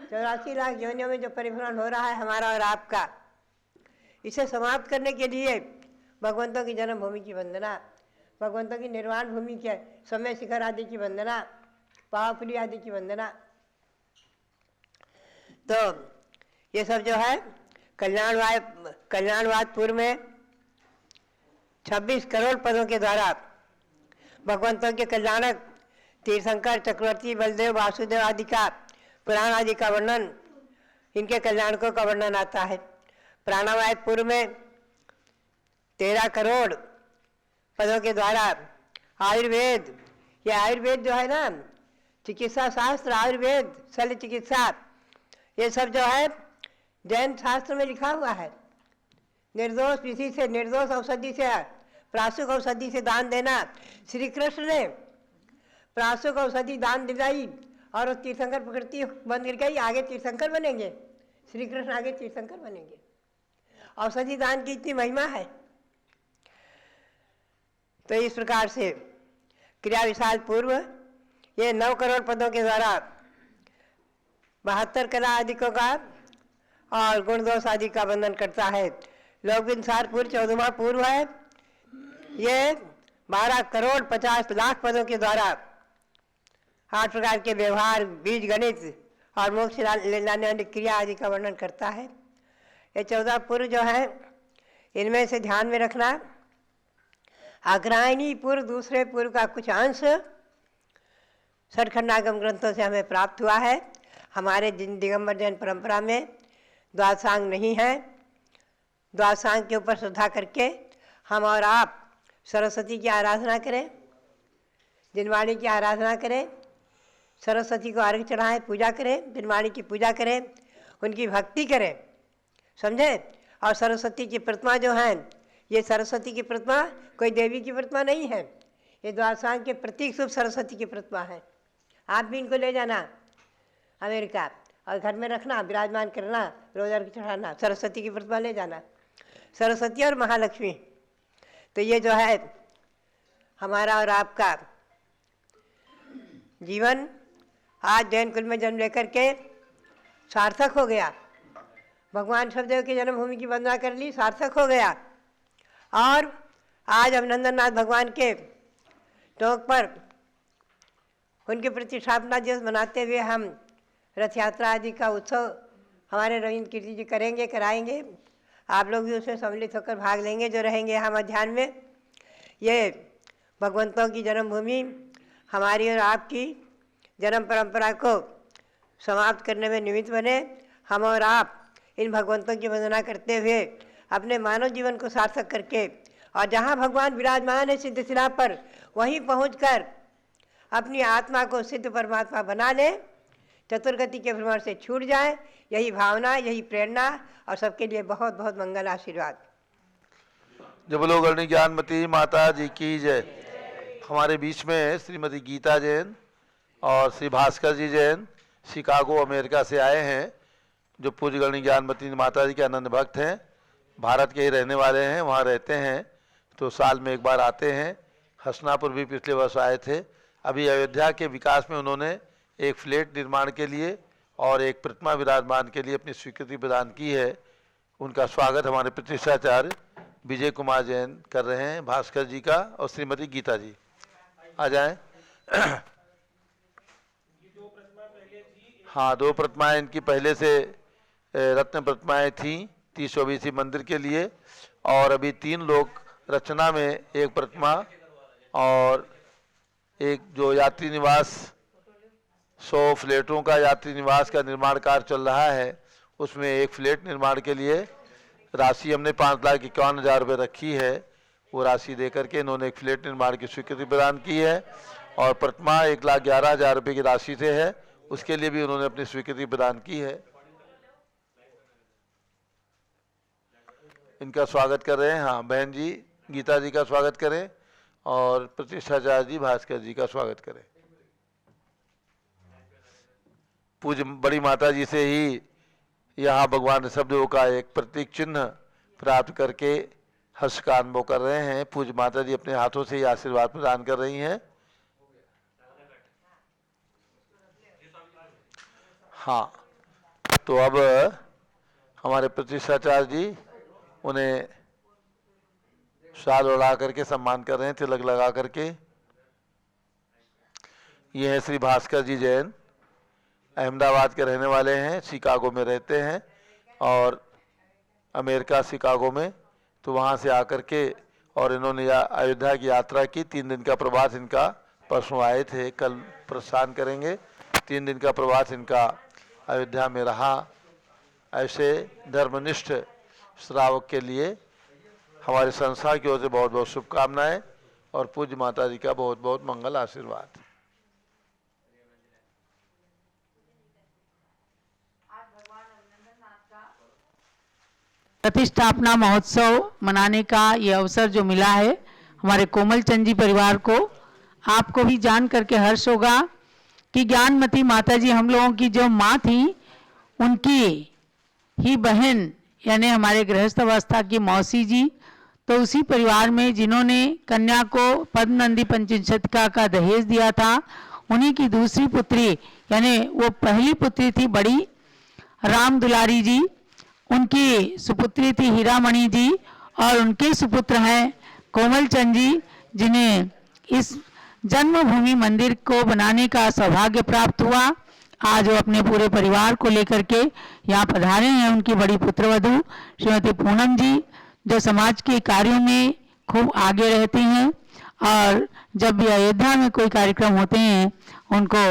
Speaker 6: 84 लाख योनियों में जो परिभ्रमण हो रहा है हमारा और आपका, इसे समाप्त करने के लिए भगवंतों की जन्मभूमि की वंदना, भगवंतों की निर्वाण भूमि के समय शिखर आदि की वंदना, पावपुरी आदि की वंदना। तो ये सब जो है कल्याणवादपुर में 26 करोड़ पदों के द्वारा भगवंतों के कल्याणक तीर्थंकर, चक्रवर्ती, बलदेव, वासुदेव आदि का पुराण आदि का वर्णन, इनके कल्याणकों का वर्णन आता है। प्राणवायपुर में 13 करोड़ पदों के द्वारा आयुर्वेद, यह आयुर्वेद जो है ना, चिकित्सा शास्त्र, आयुर्वेद, शल्य चिकित्सा, ये सब जो है जैन शास्त्र में लिखा हुआ है। निर्दोष विधि से, निर्दोष औषधि से, प्रासुक औषधि से दान देना। श्री कृष्ण ने प्रासुक औषधि दान दिलाई और उस तीर्थंकर प्रकृति बंद करके ही आगे तीर्थंकर बनेंगे, श्री कृष्ण आगे तीर्थंकर बनेंगे। औषधि दान की इतनी महिमा है। तो इस प्रकार से क्रिया विशाल पूर्व ये 9 करोड़ पदों के द्वारा 72 कला आदिकों का और गुण दोष आदि का वर्णन करता है। लोक विंसार पूर्व 14वां पूर्व है। ये 12 करोड़ 50 लाख पदों के द्वारा 8 प्रकार के व्यवहार, बीज गणित और मोक्ष लाने वाली क्रिया आदि का वर्णन करता है। ये 14 पूर्व जो है इनमें से ध्यान में रखना, अग्रायणी पूर्व दूसरे पूर्व का कुछ अंश सठखंडागम ग्रंथों से हमें प्राप्त हुआ है। हमारे दिगंबर जैन परंपरा में द्वादशांग नहीं है। द्वादशांग के ऊपर श्रद्धा करके हम और आप सरस्वती की आराधना करें, दिनवाणी की आराधना करें, सरस्वती को अर्घ्य चढ़ाएं, पूजा करें, दिनवाणी की पूजा करें, उनकी भक्ति करें, समझे। और सरस्वती की प्रतिमा जो है, ये सरस्वती की प्रतिमा कोई देवी की प्रतिमा नहीं है, ये द्वादशांग के प्रतीक स्वरूप सरस्वती की प्रतिमा है। आप भी इनको ले जाना अमेरिका और घर में रखना, विराजमान करना, रोज अर्घ्य चढ़ाना, सरस्वती की प्रतिमा ले जाना, सरस्वती और महालक्ष्मी। तो ये जो है हमारा और आपका जीवन आज जैन कुल में जन्म लेकर के सार्थक हो गया। भगवान शबदेव की जन्मभूमि की वंदना कर ली, सार्थक हो गया। और आज अभिनंदन नाथ भगवान के टोंक पर उनके प्रतिष्ठापना दिवस मनाते हुए हम रथ यात्रा आदि का उत्सव हमारे रविंद्र कीर्ति जी करेंगे, कराएंगे। आप लोग भी उसमें सम्मिलित होकर भाग लेंगे जो रहेंगे यहाँ मध्याह्न में। ये भगवंतों की जन्मभूमि हमारी और आपकी जन्म परंपरा को समाप्त करने में निमित्त बने। हम और आप इन भगवंतों की वंदना करते हुए अपने मानव जीवन को सार्थक करके और जहाँ भगवान विराजमान है सिद्ध शिला पर, वहीं पहुंचकर अपनी आत्मा को सिद्ध परमात्मा बना ले, चतुर्गति के भ्रमण से छूट जाए। यही भावना, यही प्रेरणा और सबके लिए बहुत बहुत मंगल आशीर्वाद।
Speaker 3: जब लोग गणनी ज्ञानमती माता जी की जय। हमारे बीच में श्रीमती गीता जैन और श्री भास्कर जी जैन शिकागो अमेरिका से आए हैं, जो पूज्य गणनी ज्ञानमती माता जी के आनंद भक्त हैं। भारत के ही रहने वाले हैं, वहाँ रहते हैं, तो साल में एक बार आते हैं। हसनापुर भी पिछले वर्ष आए थे। अभी अयोध्या के विकास में उन्होंने एक फ्लैट निर्माण के लिए और एक प्रतिमा विराजमान के लिए अपनी स्वीकृति प्रदान की है। उनका स्वागत हमारे प्रतिष्ठाचार्य विजय कुमार जैन कर रहे हैं, भास्कर जी का और श्रीमती गीता जी। आ जाएं। हाँ, 2 प्रतिमाएं इनकी पहले से रत्न प्रतिमाएं थीं 30-24 मंदिर के लिए, और अभी 3 लोग रचना में एक प्रतिमा और एक जो यात्री निवास 100 फ्लैटों का यात्री निवास का निर्माण कार्य चल रहा है, उसमें एक फ्लैट निर्माण के लिए राशि हमने 5,51,000 रुपये रखी है। वो राशि देकर के इन्होंने एक फ्लैट निर्माण की स्वीकृति प्रदान की है, और प्रतिमा 1,11,000 रुपये की राशि से है, उसके लिए भी उन्होंने अपनी स्वीकृति प्रदान की है। इनका स्वागत कर रहे हैं। हाँ, बहन जी गीता जी का स्वागत करें और प्रतिष्ठाचार्य जी भास्कर जी का स्वागत करें। पूज्य बड़ी माता जी से ही यहाँ भगवान ऋषभदेव का एक प्रतीक चिन्ह प्राप्त करके हर्ष का अनुभव कर रहे हैं। पूज्य माता जी अपने हाथों से ही आशीर्वाद प्रदान कर रही हैं। हाँ, तो अब हमारे प्रतिष्ठाचार्य जी उन्हें शाल उड़ा करके सम्मान कर रहे हैं, तिलक लगा करके। ये हैं श्री भास्कर जी जैन, अहमदाबाद के रहने वाले हैं, शिकागो में रहते हैं और अमेरिका शिकागो में, तो वहाँ से आकर के और इन्होंने अयोध्या की यात्रा की। 3 दिन का प्रवास इनका, परसों आए थे, कल प्रस्थान करेंगे। 3 दिन का प्रवास इनका अयोध्या में रहा। ऐसे धर्मनिष्ठ श्रावक के लिए हमारी संस्था की ओर से बहुत बहुत शुभकामनाएं और पूज्य माता जी का बहुत बहुत मंगल आशीर्वाद।
Speaker 5: प्रतिष्ठापना महोत्सव मनाने का ये अवसर जो मिला है हमारे कोमल चंद जी परिवार को, आपको भी जान करके हर्ष होगा कि ज्ञानमती माता जी हम लोगों की जो माँ थी उनकी ही बहन यानी हमारे गृहस्थ अवस्था की मौसी जी, तो उसी परिवार में जिन्होंने कन्या को पद्मनंदी पंचशतिका का दहेज दिया था, उन्हीं की दूसरी पुत्री यानी वो पहली पुत्री थी बड़ी राम दुलारी जी, उनकी सुपुत्री थी हीरामणि जी और उनके सुपुत्र हैं कोमल चंद जी, जिन्हें इस जन्मभूमि मंदिर को बनाने का सौभाग्य प्राप्त हुआ। आज वो अपने पूरे परिवार को लेकर के यहाँ पधारे हैं। उनकी बड़ी पुत्रवधू श्रीमती पूनम जी, जो समाज के कार्यों में खूब आगे रहती हैं और जब भी अयोध्या में कोई कार्यक्रम होते हैं उनको